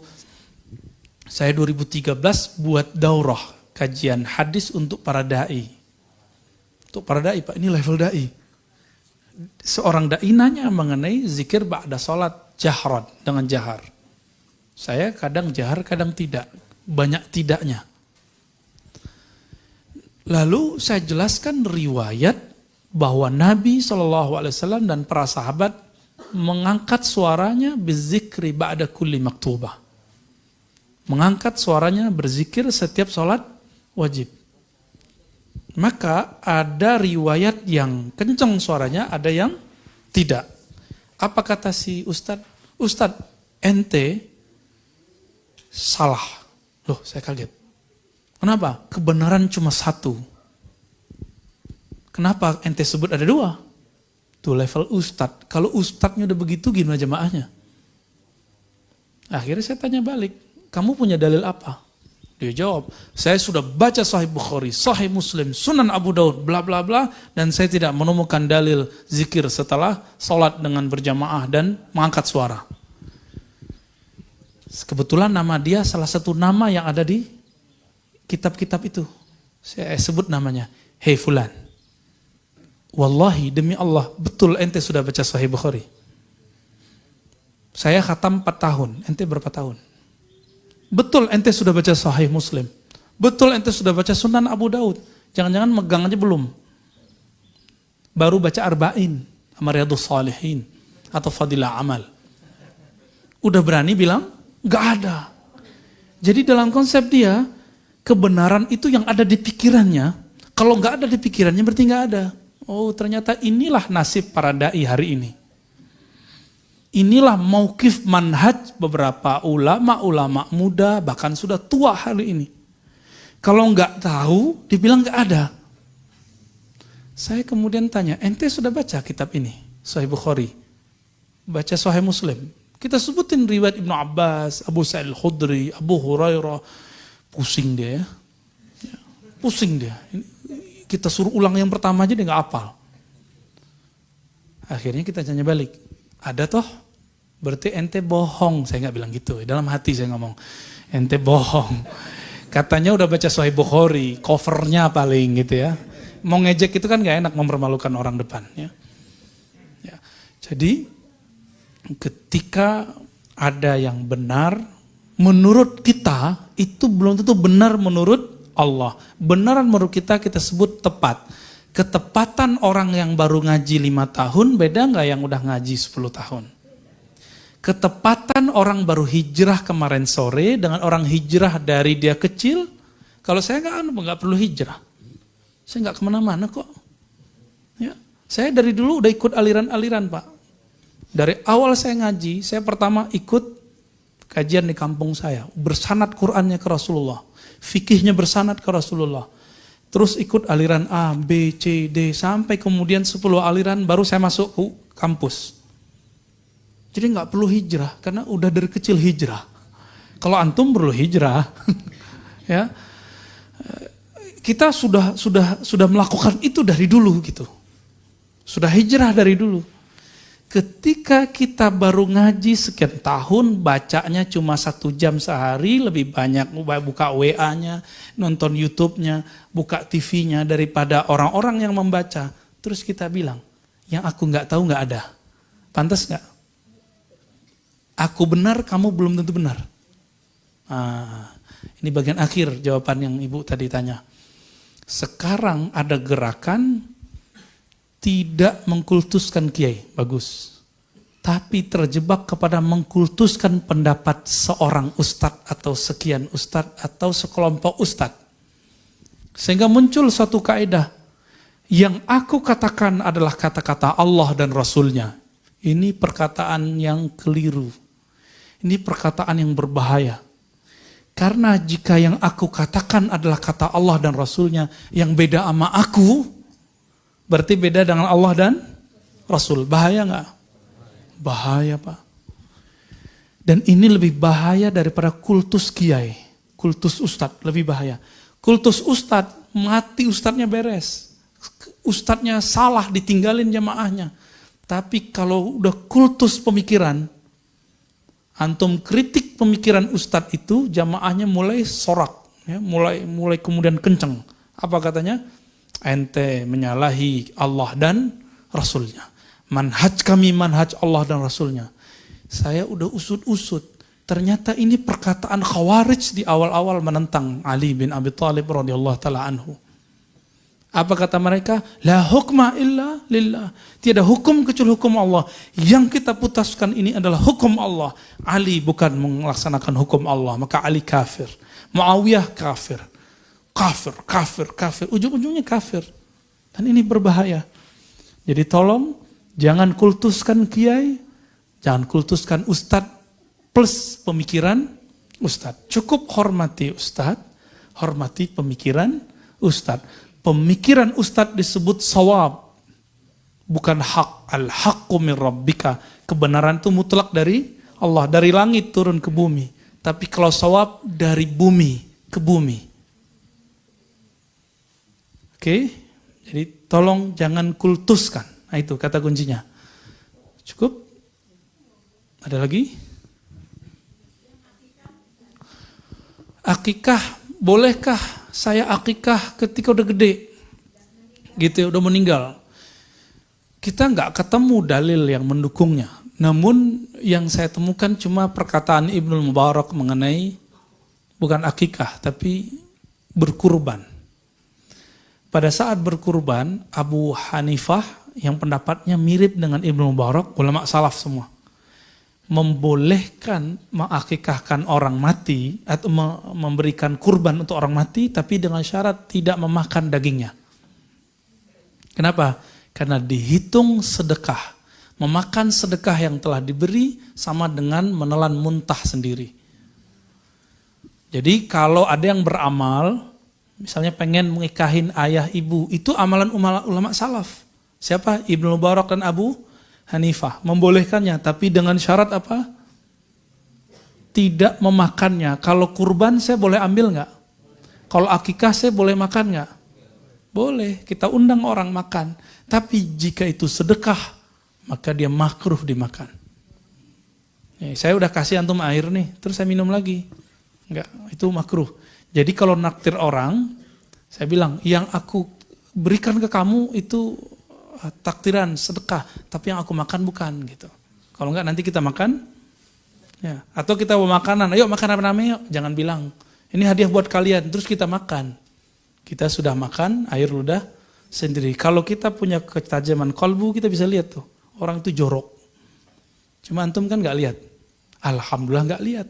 saya 2013 buat daurah, kajian hadis untuk para da'i. Untuk para da'i Pak, ini level da'i. Seorang da'i nanya mengenai zikir ba'da sholat. Jahran, dengan jahar. Saya kadang jahar, kadang tidak. Banyak tidaknya. Lalu saya jelaskan riwayat bahwa Nabi SAW dan para sahabat mengangkat suaranya berzikri ba'da kulli maktubah. Mengangkat suaranya berzikir setiap sholat wajib. Maka ada riwayat yang kencang suaranya, ada yang tidak. Apa kata si Ustadz? Ustadz, ente salah. Loh, saya kaget. Kenapa? Kebenaran cuma satu. Kenapa ente sebut ada dua? Itu level Ustadz. Kalau Ustadznya udah begitu, gimana jemaahnya? Akhirnya saya tanya balik, kamu punya dalil apa? Dia jawab, saya sudah baca Sahih Bukhari, Sahih Muslim, Sunan Abu Daud, bla bla bla, dan saya tidak menemukan dalil zikir setelah sholat dengan berjamaah dan mengangkat suara. Kebetulan nama dia salah satu nama yang ada di kitab-kitab itu. Saya sebut namanya, Hei Fulan. Wallahi demi Allah, betul ente sudah baca Sahih Bukhari. Saya khatam 4 tahun, ente berapa tahun? Betul ente sudah baca Sahih Muslim. Betul ente sudah baca Sunan Abu Daud. Jangan-jangan megang aja belum. Baru baca Arba'in sama Riyadhus Shalihin atau Fadilah Amal. Udah berani bilang gak ada. Jadi dalam konsep dia, kebenaran itu yang ada di pikirannya. Kalau gak ada di pikirannya berarti gak ada. Oh, ternyata inilah nasib para dai hari ini. Inilah mauqif manhaj beberapa ulama-ulama muda, bahkan sudah tua hari ini. Kalau nggak tahu, dibilang nggak ada. Saya kemudian tanya, ente sudah baca kitab ini? Sahih Bukhari, baca Sahih Muslim. Kita sebutin riwayat Ibnu Abbas, Abu Sa'id Al-Khudri, Abu Hurairah. Pusing dia ya. Pusing dia. Kita suruh ulang yang pertama aja dia nggak hafal. Akhirnya kita tanya balik. Ada toh? Berarti ente bohong. Saya nggak bilang gitu. Dalam hati saya ngomong. Ente bohong. Katanya udah baca Sahih Bukhari. Covernya paling gitu ya. Mau ngejek itu kan nggak enak mempermalukan orang depan. Ya. Jadi ketika ada yang benar, menurut kita itu belum tentu benar menurut Allah. Benaran menurut kita sebut tepat. Ketepatan orang yang baru ngaji 5 tahun beda nggak yang udah ngaji 10 tahun? Ketepatan orang baru hijrah kemarin sore dengan orang hijrah dari dia kecil, kalau saya nggak perlu hijrah. Saya nggak kemana-mana kok. Ya, saya dari dulu udah ikut aliran-aliran Pak. Dari awal saya ngaji, saya pertama ikut kajian di kampung saya. Bersanad Qur'annya ke Rasulullah. Fikihnya bersanad ke Rasulullah. Terus ikut aliran A, B, C, D. Sampai kemudian 10 aliran baru saya masuk ke kampus. Jadi nggak perlu hijrah, karena udah dari kecil hijrah. Kalau antum perlu hijrah. Ya, kita sudah melakukan itu dari dulu gitu. Sudah hijrah dari dulu. Ketika kita baru ngaji sekian tahun, bacanya cuma 1 jam sehari, lebih banyak buka WA-nya, nonton YouTube-nya, buka TV-nya daripada orang-orang yang membaca. Terus kita bilang, yang aku nggak tahu nggak ada. Pantas nggak? Aku benar, kamu belum tentu benar. Ini bagian akhir jawaban yang Ibu tadi tanya. Sekarang ada gerakan tidak mengkultuskan kiai, bagus. Tapi terjebak kepada mengkultuskan pendapat seorang ustadz atau sekian ustadz atau sekelompok ustadz. Sehingga muncul satu kaidah. Yang aku katakan adalah kata-kata Allah dan Rasulnya. Ini perkataan yang keliru. Ini perkataan yang berbahaya. Karena jika yang aku katakan adalah kata Allah dan Rasulnya, yang beda sama aku, berarti beda dengan Allah dan Rasul. Bahaya nggak? Bahaya Pak. Dan ini lebih bahaya daripada kultus kiai. Kultus ustadz lebih bahaya. Kultus ustadz, mati ustadznya beres. Ustadznya salah, ditinggalin jamaahnya. Tapi kalau udah kultus pemikiran, antum kritik pemikiran ustadz itu, jamaahnya mulai sorak. Ya, mulai kemudian kenceng. Apa katanya? Ente menyalahi Allah dan Rasulnya. Manhaj kami manhaj Allah dan Rasulnya. Saya udah usut-usut. Ternyata ini perkataan Khawarij di awal-awal menentang Ali bin Abi Thalib radhiyallahu taala anhu. Apa kata mereka? La hukma illa lillah. Tiada hukum kecuali hukum Allah. Yang kita putuskan ini adalah hukum Allah. Ali bukan melaksanakan hukum Allah, maka Ali kafir. Muawiyah kafir. Kafir. Ujung-ujungnya kafir. Dan ini berbahaya. Jadi tolong, jangan kultuskan kiai, jangan kultuskan ustadz plus pemikiran ustadz. Cukup hormati ustadz, hormati pemikiran ustadz. Pemikiran ustadz disebut sawab, bukan hak. Al-haqqu min rabbika. Kebenaran itu mutlak dari Allah. Dari langit turun ke bumi. Tapi kalau sawab dari bumi ke bumi. Oke, jadi tolong jangan kultuskan. Nah itu kata kuncinya. Cukup? Ada lagi? Akikah, bolehkah saya akikah ketika udah gede? Gitu, udah meninggal. Kita nggak ketemu dalil yang mendukungnya. Namun yang saya temukan cuma perkataan Ibnu Mubarak mengenai bukan akikah, tapi berkurban. Pada saat berkurban, Abu Hanifah yang pendapatnya mirip dengan Ibnu Mubarak, ulama salaf semua, membolehkan mengakikahkan orang mati atau memberikan kurban untuk orang mati, tapi dengan syarat tidak memakan dagingnya. Kenapa? Karena dihitung sedekah. Memakan sedekah yang telah diberi sama dengan menelan muntah sendiri. Jadi kalau ada yang beramal, misalnya pengen mengikahin ayah ibu, itu amalan ulama salaf. Siapa? Ibnu Mubarak dan Abu Hanifah. Membolehkannya, tapi dengan syarat apa? Tidak memakannya. Kalau kurban saya boleh ambil nggak? Kalau akikah saya boleh makan nggak? Boleh, kita undang orang makan. Tapi jika itu sedekah, maka dia makruh dimakan. Nih, saya udah kasih antum air nih, terus saya minum lagi. Enggak, itu makruh. Jadi kalau naktir orang, saya bilang, yang aku berikan ke kamu itu taktiran, sedekah. Tapi yang aku makan bukan gitu. Kalau enggak nanti kita makan. Ya. Atau kita bawa makanan, ayo makan apa namanya, yuk. Jangan bilang, ini hadiah buat kalian, terus kita makan. Kita sudah makan, air ludah sendiri. Kalau kita punya ketajaman kolbu, kita bisa lihat tuh. Orang itu jorok. Cuma antum kan gak lihat. Alhamdulillah gak lihat.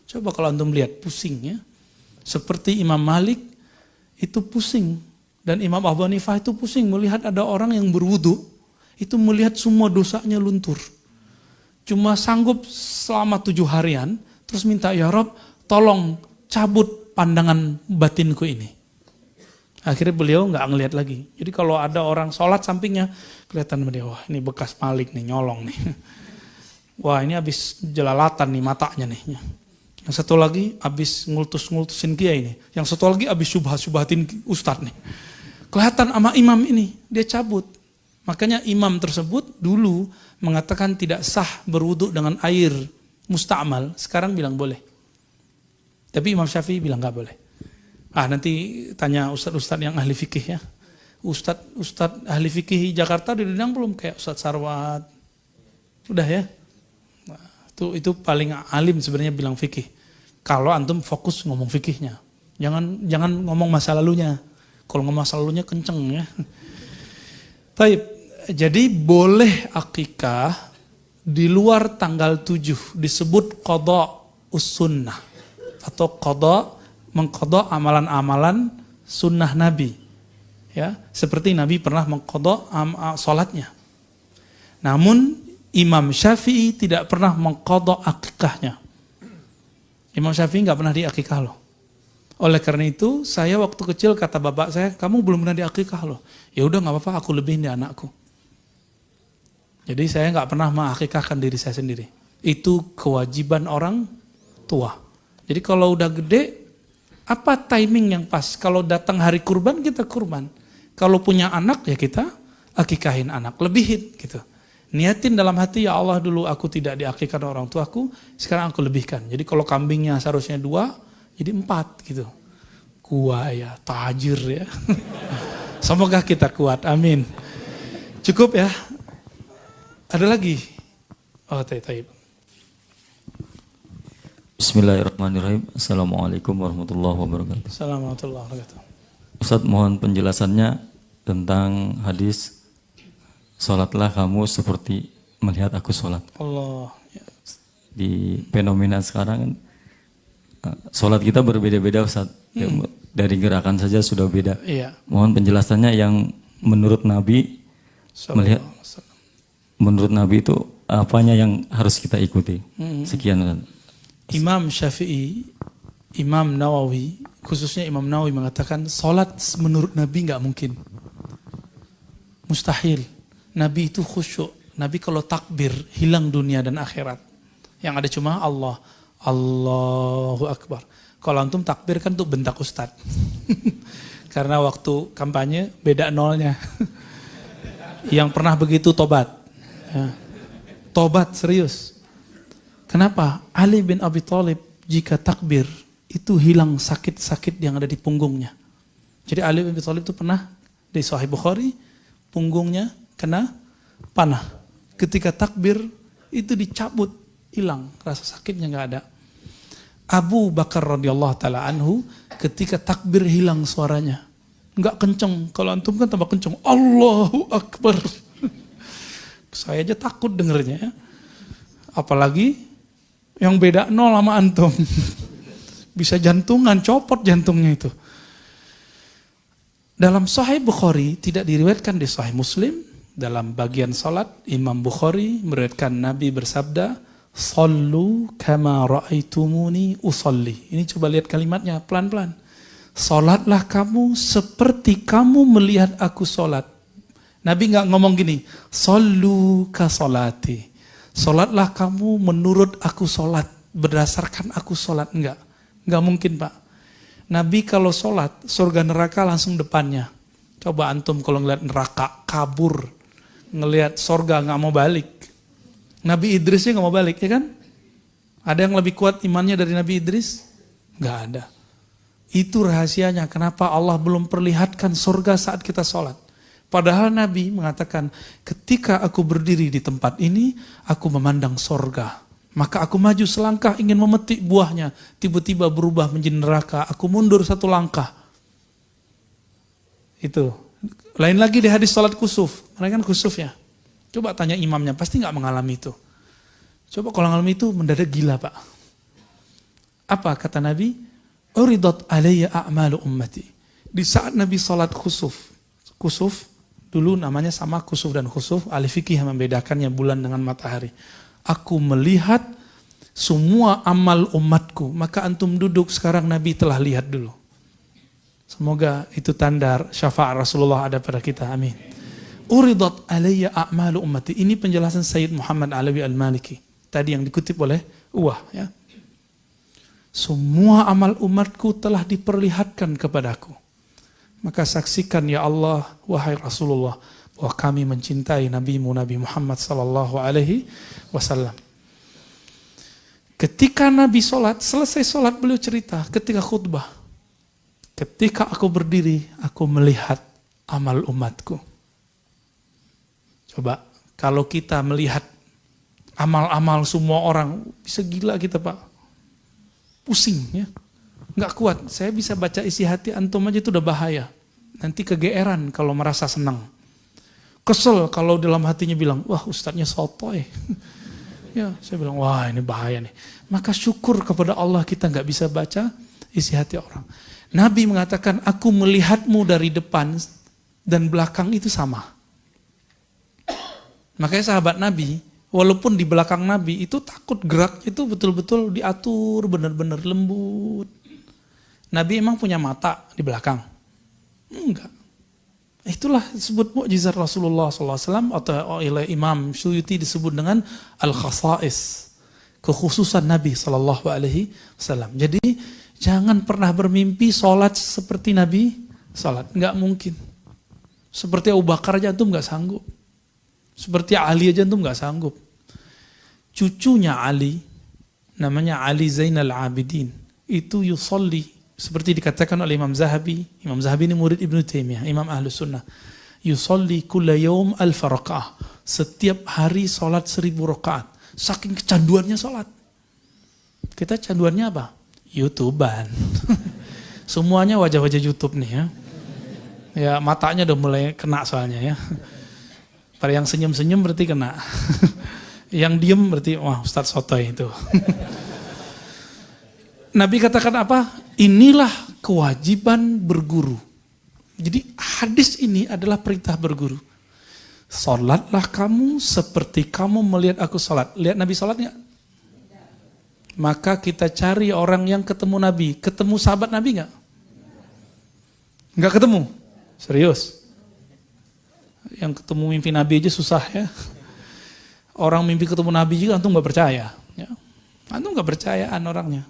Coba kalau antum lihat, pusing ya. Seperti Imam Malik, itu pusing. Dan Imam Abu Hanifah itu pusing melihat ada orang yang berwudu, itu melihat semua dosanya luntur. Cuma sanggup selama 7 harian, terus minta, ya Rob, tolong cabut pandangan batinku ini. Akhirnya beliau nggak ngelihat lagi. Jadi kalau ada orang sholat sampingnya, kelihatan dia, wah ini bekas Malik nih, nyolong nih. Wah ini habis jelalatan nih matanya nih. Yang satu lagi habis ngultus-ngultusin kiai nih. Yang satu lagi habis syubhat-syubhatin ustadz nih. Kelihatan sama imam ini, dia cabut. Makanya imam tersebut dulu mengatakan tidak sah berwudu dengan air musta'mal. Sekarang bilang boleh. Tapi Imam Syafi'i bilang nggak boleh. Nanti tanya ustadz-ustadz yang ahli fikih ya. Ustadz ahli fikih Jakarta diundang belum? Kayak Ustadz Sarwat. Udah ya. Nah, itu paling alim sebenarnya bilang fikih. Kalau antum fokus ngomong fikihnya. Jangan ngomong masa lalunya. Kalau ngomong masa lalunya kenceng ya. Taib. Jadi boleh akikah di luar tanggal 7 disebut qada us-sunnah atau mengqada amalan-amalan sunnah Nabi. Ya, seperti Nabi pernah mengqada salatnya. Namun Imam Syafi'i tidak pernah mengqada akikahnya. Imam Syafi'i nggak pernah diakikah loh. Oleh karena itu, saya waktu kecil kata bapak saya, kamu belum pernah diakikah loh. Ya udah nggak apa-apa, aku lebihin di anakku. Jadi saya nggak pernah mengakikahkan diri saya sendiri. Itu kewajiban orang tua. Jadi kalau udah gede, apa timing yang pas? Kalau datang hari kurban, kita kurban. Kalau punya anak, ya kita akikahin anak. Lebihin gitu. Niatin dalam hati, ya Allah dulu aku tidak diakikahkan orang tuaku, sekarang aku lebihkan. Jadi kalau kambingnya seharusnya 2, jadi 4 gitu. Kuat ya, tajir ya. Semoga kita kuat, amin. Cukup ya. Ada lagi? Oh, taib. Bismillahirrahmanirrahim. Assalamualaikum warahmatullahi wabarakatuh. Assalamualaikum warahmatullahi wabarakatuh. Ustaz, mohon penjelasannya tentang hadis sholatlah kamu seperti melihat aku sholat. Allah. Ya. Di fenomena sekarang sholat kita berbeda-beda Ustaz. Dari gerakan saja sudah beda. Iya. Mohon penjelasannya yang menurut Nabi melihat. Menurut Nabi itu apanya yang harus kita ikuti? Sekian Ustaz. Imam Syafi'i, Imam Nawawi, khususnya Imam Nawawi mengatakan salat menurut Nabi nggak mungkin. Mustahil. Nabi itu khusyuk. Nabi kalau takbir hilang dunia dan akhirat. Yang ada cuma Allah. Allahu Akbar. Kalau antum takbir kan tuh bentak ustad. Karena waktu kampanye beda nolnya. Yang pernah begitu tobat. Ya. Tobat serius. Kenapa? Ali bin Abi Thalib jika takbir itu hilang sakit-sakit yang ada di punggungnya. Jadi Ali bin Abi Thalib itu pernah di Sahih Bukhari punggungnya kena panah. Ketika takbir itu dicabut, hilang rasa sakitnya nggak ada. Abu Bakar radhiyallahu taala anhu ketika takbir hilang suaranya, nggak kenceng. Kalau antum kan tambah kenceng. Allahu Akbar. Saya aja takut dengernya. Ya. Apalagi yang beda nol sama antum. Bisa jantungan, copot jantungnya itu. Dalam Sahih Bukhari, tidak diriwayatkan di Sahih Muslim, dalam bagian salat, Imam Bukhari meriwayatkan Nabi bersabda, Sallu kama ra'aitumuni usalli. Ini coba lihat kalimatnya, pelan-pelan. Salatlah kamu seperti kamu melihat aku salat. Nabi nggak ngomong gini, Sallu ka salati. Salatlah kamu menurut aku salat, berdasarkan aku salat. Enggak mungkin Pak. Nabi kalau sholat, surga neraka langsung depannya. Coba antum kalau ngeliat neraka, kabur. Ngeliat surga nggak mau balik. Nabi Idrisnya nggak mau balik, ya kan? Ada yang lebih kuat imannya dari Nabi Idris? Nggak ada. Itu rahasianya kenapa Allah belum perlihatkan surga saat kita sholat. Padahal Nabi mengatakan, ketika aku berdiri di tempat ini, aku memandang surga. Maka aku maju selangkah ingin memetik buahnya. Tiba-tiba berubah menjadi neraka. Aku mundur satu langkah. Itu. Lain lagi di hadis sholat kusuf. Mereka kan kusuf ya. Coba tanya imamnya, pasti nggak mengalami itu. Coba kalau mengalami itu mendadak gila Pak. Apa kata Nabi? Uridat alayya a'malu ummati. Di saat Nabi sholat kusuf. Kusuf, dulu namanya sama kusuf dan khusuf. Ahli fikih yang membedakannya bulan dengan matahari. Aku melihat semua amal umatku. Maka antum duduk sekarang Nabi telah lihat dulu. Semoga itu tanda syafaat Rasulullah ada pada kita. Amin. Uridat alayya a'malu ummati. Ini penjelasan Sayyid Muhammad Alawi Al-Maliki. Tadi yang dikutip oleh Uwah. Ya. Semua amal umatku telah diperlihatkan kepadaku. Maka saksikan ya Allah, wahai Rasulullah, bahwa kami mencintai Nabi-Mu Nabi Muhammad sallallahu alaihi wasallam. Ketika Nabi sholat, selesai sholat beliau cerita ketika khutbah. Ketika aku berdiri, aku melihat amal umatku. Coba, kalau kita melihat amal-amal semua orang, bisa gila kita Pak. Pusing ya. Nggak kuat, saya bisa baca isi hati antum aja itu udah bahaya. Nanti kegeeran kalau merasa senang. Kesel kalau dalam hatinya bilang, wah ustadznya sotoy. Ya, saya bilang, wah ini bahaya nih. Maka syukur kepada Allah kita nggak bisa baca isi hati orang. Nabi mengatakan, aku melihatmu dari depan dan belakang itu sama. Makanya sahabat Nabi, walaupun di belakang Nabi itu takut gerak itu betul-betul diatur benar-benar lembut. Nabi emang punya mata di belakang? Enggak. Itulah disebut mukjizat Rasulullah SAW atau oleh Imam Suyuti disebut dengan al-khasais, kekhususan Nabi SAW. Jadi jangan pernah bermimpi sholat seperti Nabi sholat, enggak mungkin. Seperti Abu Bakar aja antum enggak sanggup. Seperti Ali aja antum enggak sanggup. Cucunya Ali, namanya Ali Zainal Abidin, itu yusolli. Seperti dikatakan oleh Imam Zahabi ini murid Ibnu Taimiyah, Imam Ahlus Sunnah. Yusolli kulla yawm 1000 rakaah. Setiap hari sholat 1000 rakaat. Saking kecanduannya sholat. Kita canduannya apa? YouTubean. Semuanya wajah-wajah YouTube nih ya. Ya matanya udah mulai kena soalnya ya. Pada yang senyum-senyum berarti kena. Yang diem berarti wah Ustadz sotoy itu. Nabi katakan apa? Inilah kewajiban berguru. Jadi hadis ini adalah perintah berguru. Salatlah kamu seperti kamu melihat aku salat. Lihat Nabi salat nggak? Maka kita cari orang yang ketemu Nabi. Ketemu sahabat Nabi nggak? Nggak ketemu? Serius? Yang ketemu mimpi Nabi aja susah ya. Orang mimpi ketemu Nabi juga antum nggak percaya. Ya. Antum nggak percayaan orangnya.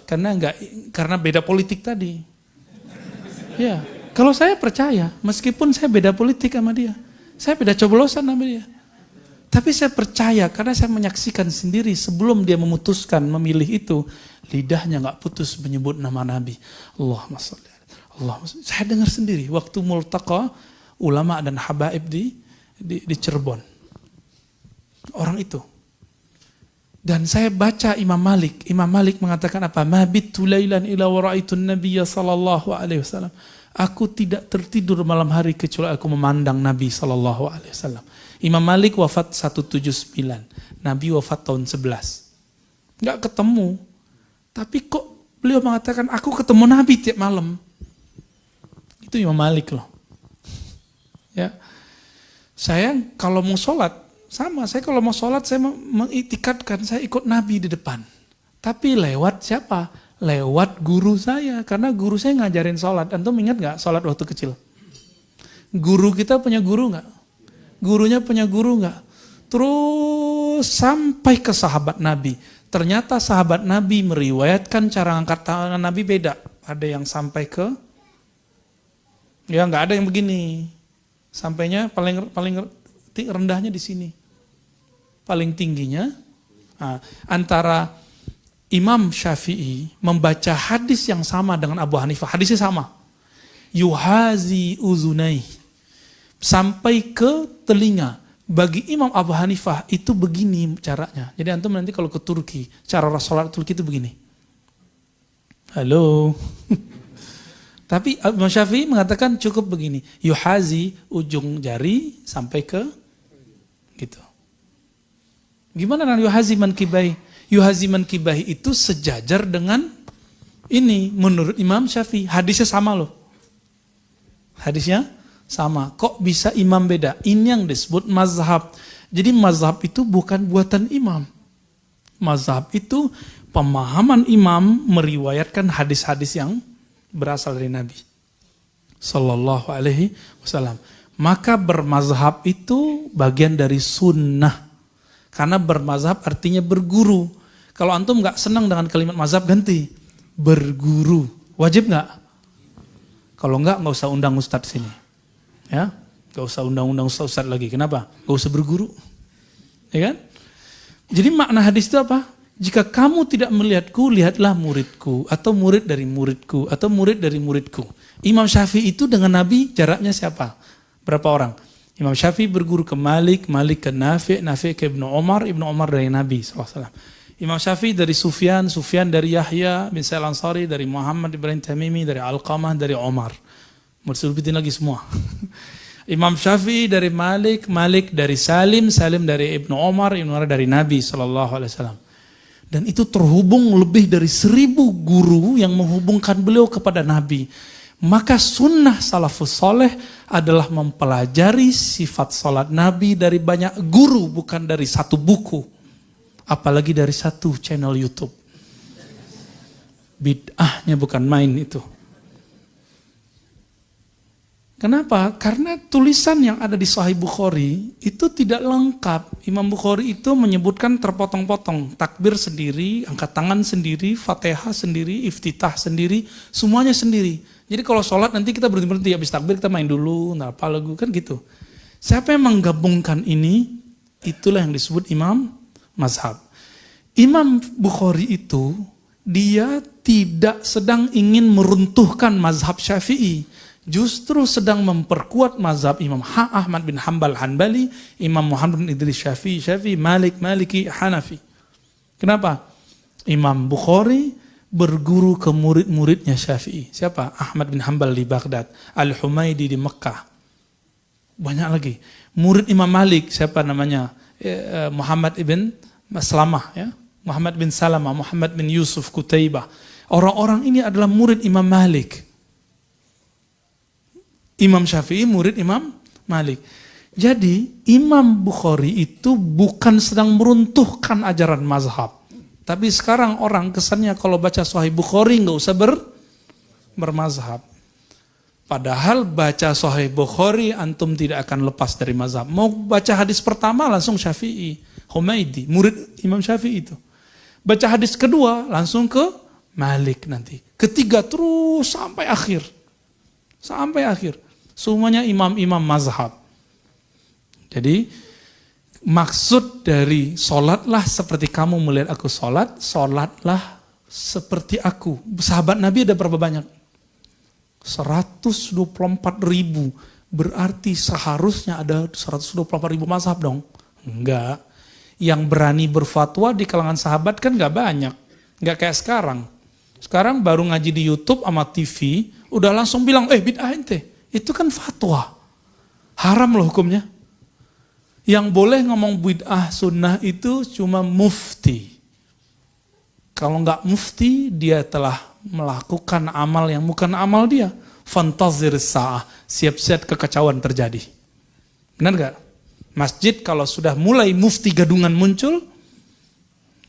Karena beda politik tadi. Ya, kalau saya percaya, meskipun saya beda politik sama dia, saya beda coblosan sama dia. Tapi saya percaya karena saya menyaksikan sendiri sebelum dia memutuskan memilih itu, lidahnya nggak putus menyebut nama Nabi. Allahumma sholli Allah. Saya dengar sendiri waktu multaqa ulama dan habaib di Cirebon. Orang itu. Dan saya baca Imam Malik mengatakan apa? Ma bittu lailan ila wa ra'aitun nabiyya sallallahu alaihi wasallam. Aku tidak tertidur malam hari kecuali aku memandang Nabi sallallahu alaihi wasallam. Imam Malik wafat 179, Nabi wafat tahun 11. Enggak ketemu. Tapi kok beliau mengatakan aku ketemu Nabi tiap malam. Itu Imam Malik loh. Ya. Saya kalau mau sholat sama, saya kalau mau sholat, saya mengiktikadkan, saya ikut Nabi di depan. Tapi lewat siapa? Lewat guru saya. Karena guru saya ngajarin sholat. Antum ingat gak sholat waktu kecil? Guru kita punya guru gak? Gurunya punya guru gak? Terus sampai ke sahabat Nabi. Ternyata sahabat Nabi meriwayatkan cara angkat tangan Nabi beda. ada yang sampai ke, ya nggak ada yang begini. Sampainya paling rendahnya di sini. Paling tingginya, antara Imam Syafi'i membaca hadis yang sama dengan Abu Hanifah. Hadisnya sama. Yuhazi uzunai. Sampai ke telinga. Bagi Imam Abu Hanifah itu begini caranya. Jadi antum nanti kalau ke Turki, cara sholat Turki itu begini. Halo. Tapi Imam Syafi'i mengatakan cukup begini. Yuhazi ujung jari sampai ke gitu. Gimana dengan yuhazi mankibai? Yuhazi mankibai itu sejajar dengan ini menurut Imam Syafi'i. Hadisnya sama loh. Hadisnya sama. Kok bisa imam beda? Ini yang disebut mazhab. Jadi mazhab itu bukan buatan imam. Mazhab itu pemahaman imam meriwayatkan hadis-hadis yang berasal dari Nabi Sallallahu Alaihi Wasallam. Maka bermazhab itu bagian dari sunnah. Karena bermazhab artinya berguru. Kalau antum nggak senang dengan kalimat mazhab, ganti berguru. Wajib nggak? Kalau nggak usah undang ustadz sini. Ya, nggak usah undang-undang ustadz lagi. Kenapa? Nggak usah berguru. Ya kan? Jadi makna hadis itu apa? Jika kamu tidak melihatku, lihatlah muridku, atau murid dari muridku, atau murid dari muridku. Imam Syafi'i itu dengan Nabi jaraknya siapa? Berapa orang? Imam Syafi'i berguru ke Malik, Malik ke Nafi', Nafi' ke Ibnu Umar dari Nabi SAW. Imam Syafi'i dari Sufyan, Sufyan dari Yahya bin Sa'id Al-Ansari, dari Muhammad Ibrahim Tamimi, dari Alqamah, dari Umar. Mau disebutin lagi semua. Imam Syafi'i dari Malik, Malik dari Salim, Salim dari Ibnu Umar dari Nabi SAW. Dan itu terhubung lebih dari 1000 guru yang menghubungkan beliau kepada Nabi. Maka sunnah salafus soleh adalah mempelajari sifat salat Nabi dari banyak guru, bukan dari satu buku. Apalagi dari satu channel YouTube. Bid'ahnya bukan main itu. Kenapa? Karena tulisan yang ada di Sahih Bukhari itu tidak lengkap. Imam Bukhari itu menyebutkan terpotong-potong. Takbir sendiri, angkat tangan sendiri, Fatihah sendiri, iftitah sendiri, semuanya sendiri. Jadi kalau sholat nanti kita berhenti-berhenti, habis takbir kita main dulu, apa lagu, kan gitu. Siapa yang menggabungkan ini, itulah yang disebut imam mazhab. Imam Bukhari itu, dia tidak sedang ingin meruntuhkan mazhab Syafi'i. Justru sedang memperkuat mazhab Imam Ahmad bin Hanbal Hanbali, Imam Muhammad bin Idris Syafi'i, Malik, Maliki, Hanafi. Kenapa? Imam Bukhari berguru ke murid-muridnya Syafi'i. Siapa? Ahmad bin Hanbal di Baghdad, Al-Humaidi di Mekah. Banyak lagi. Murid Imam Malik, siapa namanya? Muhammad ibn Maslamah, ya. Muhammad bin Salamah, Muhammad bin Yusuf Kutaibah. Orang-orang ini adalah murid Imam Malik. Imam Syafi'i murid Imam Malik. Jadi Imam Bukhari itu bukan sedang meruntuhkan ajaran mazhab. Tapi sekarang orang kesannya kalau baca Sahih Bukhari nggak usah bermazhab. Padahal baca Sahih Bukhari antum tidak akan lepas dari mazhab. Mau baca hadis pertama langsung Syafi'i, Humaidi, murid Imam Syafi'i itu. Baca hadis kedua langsung ke Malik nanti. Ketiga terus sampai akhir. Sampai akhir. Semuanya imam-imam mazhab. Jadi maksud dari sholatlah seperti kamu melihat aku sholat, sholatlah seperti aku. Sahabat Nabi ada berapa banyak? 124.000. Berarti seharusnya ada 124.000 mazhab dong? Enggak. Yang berani berfatwa di kalangan sahabat kan enggak banyak. Enggak kayak sekarang. Sekarang baru ngaji di YouTube sama TV, udah langsung bilang, bid'ah ente. Itu kan fatwa. Haram loh hukumnya. Yang boleh ngomong bid'ah sunnah itu cuma mufti. Kalau nggak mufti, dia telah melakukan amal yang bukan amal dia. Fantazir sa'ah, siap-siap kekacauan terjadi. Benar nggak? Masjid kalau sudah mulai mufti gadungan muncul,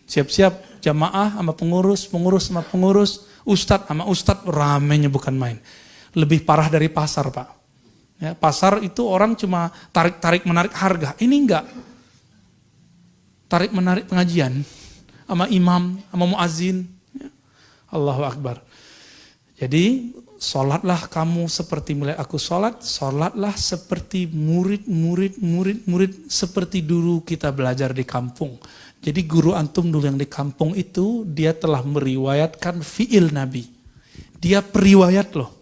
siap-siap jamaah sama pengurus sama pengurus, ustadz sama ustadz, ramenya bukan main. Lebih parah dari pasar, Pak. Ya, pasar itu orang cuma tarik-menarik harga. Ini enggak. Tarik-menarik pengajian. Sama imam, sama muazzin. Ya. Allahu Akbar. Jadi sholatlah kamu seperti melihat aku sholat, sholatlah seperti murid seperti dulu kita belajar di kampung. Jadi guru antum dulu yang di kampung itu, dia telah meriwayatkan fi'il Nabi. Dia periwayat loh.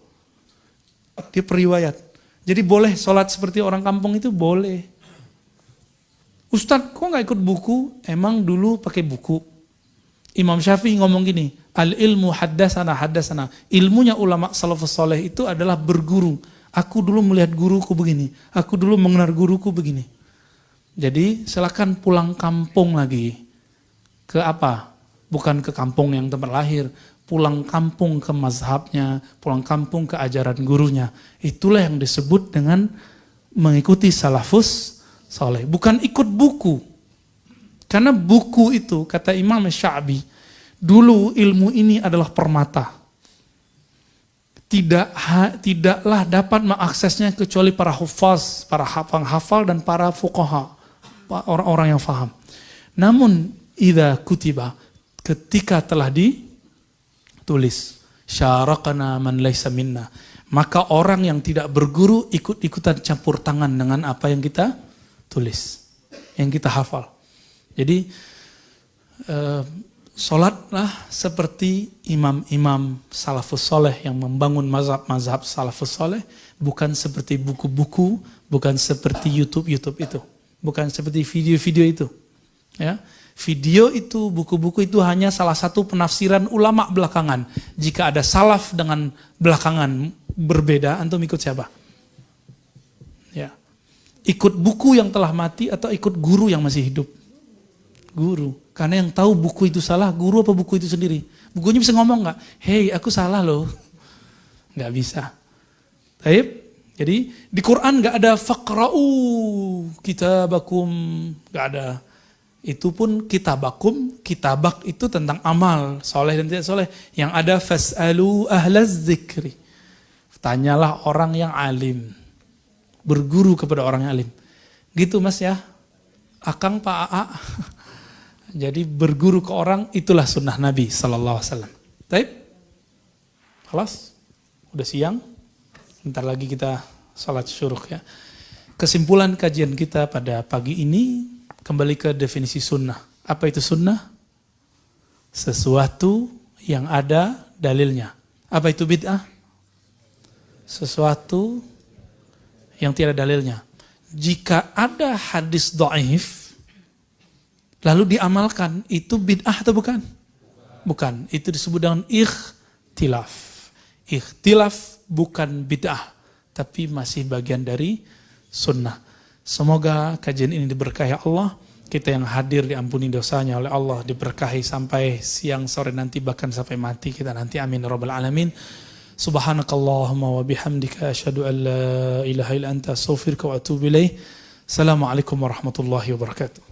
Dia periwayat. Jadi boleh sholat seperti orang kampung itu boleh. Ustadz kok gak ikut buku? Emang dulu pakai buku. Imam Syafi'i ngomong gini, al-ilmu haddasana. Ilmunya ulama salafus saleh itu adalah berguru. Aku dulu melihat guruku begini. Aku dulu mengenal guruku begini. Jadi silakan pulang kampung lagi. Ke apa? Bukan ke kampung yang tempat lahir. Pulang kampung ke mazhabnya. Pulang kampung ke ajaran gurunya. Itulah yang disebut dengan mengikuti salafus saleh. Bukan ikut buku. Karena buku itu, kata Imam Sya'bi, dulu ilmu ini adalah permata. Tidaklah dapat mengaksesnya kecuali para hufaz, para penghafal dan para fuqaha, orang-orang yang faham. Namun, idza kutiba, ketika telah ditulis, syarakana man laysa minna, maka orang yang tidak berguru ikut-ikutan campur tangan dengan apa yang kita tulis, yang kita hafal. Jadi sholatlah seperti imam-imam salafus soleh yang membangun mazhab salafus soleh, bukan seperti buku-buku, bukan seperti YouTube itu, bukan seperti video-video itu. Ya, video itu, buku-buku itu hanya salah satu penafsiran ulama belakangan. Jika ada salaf dengan belakangan berbeda, antum ikut siapa? Ya, ikut buku yang telah mati atau ikut guru yang masih hidup? Guru, karena yang tahu buku itu salah, guru apa buku itu sendiri? Bukunya bisa ngomong nggak? Hei, aku salah loh. Nggak bisa. Baik, jadi di Quran nggak ada faqra'u kitabakum, nggak ada. Itu pun kitabakum, kitabak itu tentang amal, soleh dan tidak soleh. Yang ada fas'alu ahlaz zikri. Tanyalah orang yang alim. Berguru kepada orang yang alim. Gitu mas ya. Akang Pak AA. Jadi berguru ke orang itulah sunnah Nabi sallallahu alaihi wasallam. Baik? Kelas? Udah siang? Bentar lagi kita salat syuruk ya. Kesimpulan kajian kita pada pagi ini kembali ke definisi sunnah. Apa itu sunnah? Sesuatu yang ada dalilnya. Apa itu bid'ah? Sesuatu yang tiada dalilnya. Jika ada hadis dhaif lalu diamalkan, itu bid'ah atau bukan? Bukan, itu disebut dengan ikhtilaf. Ikhtilaf bukan bid'ah, tapi masih bagian dari sunnah. Semoga kajian ini diberkahi Allah, kita yang hadir diampuni dosanya oleh Allah, diberkahi sampai siang sore nanti, bahkan sampai mati kita nanti, amin rabbal alamin. Subhanakallahumma wa bihamdika asyhadu an la ilaha illa anta astaghfiruka wa atubu ilaik. Assalamualaikum warahmatullahi wabarakatuh.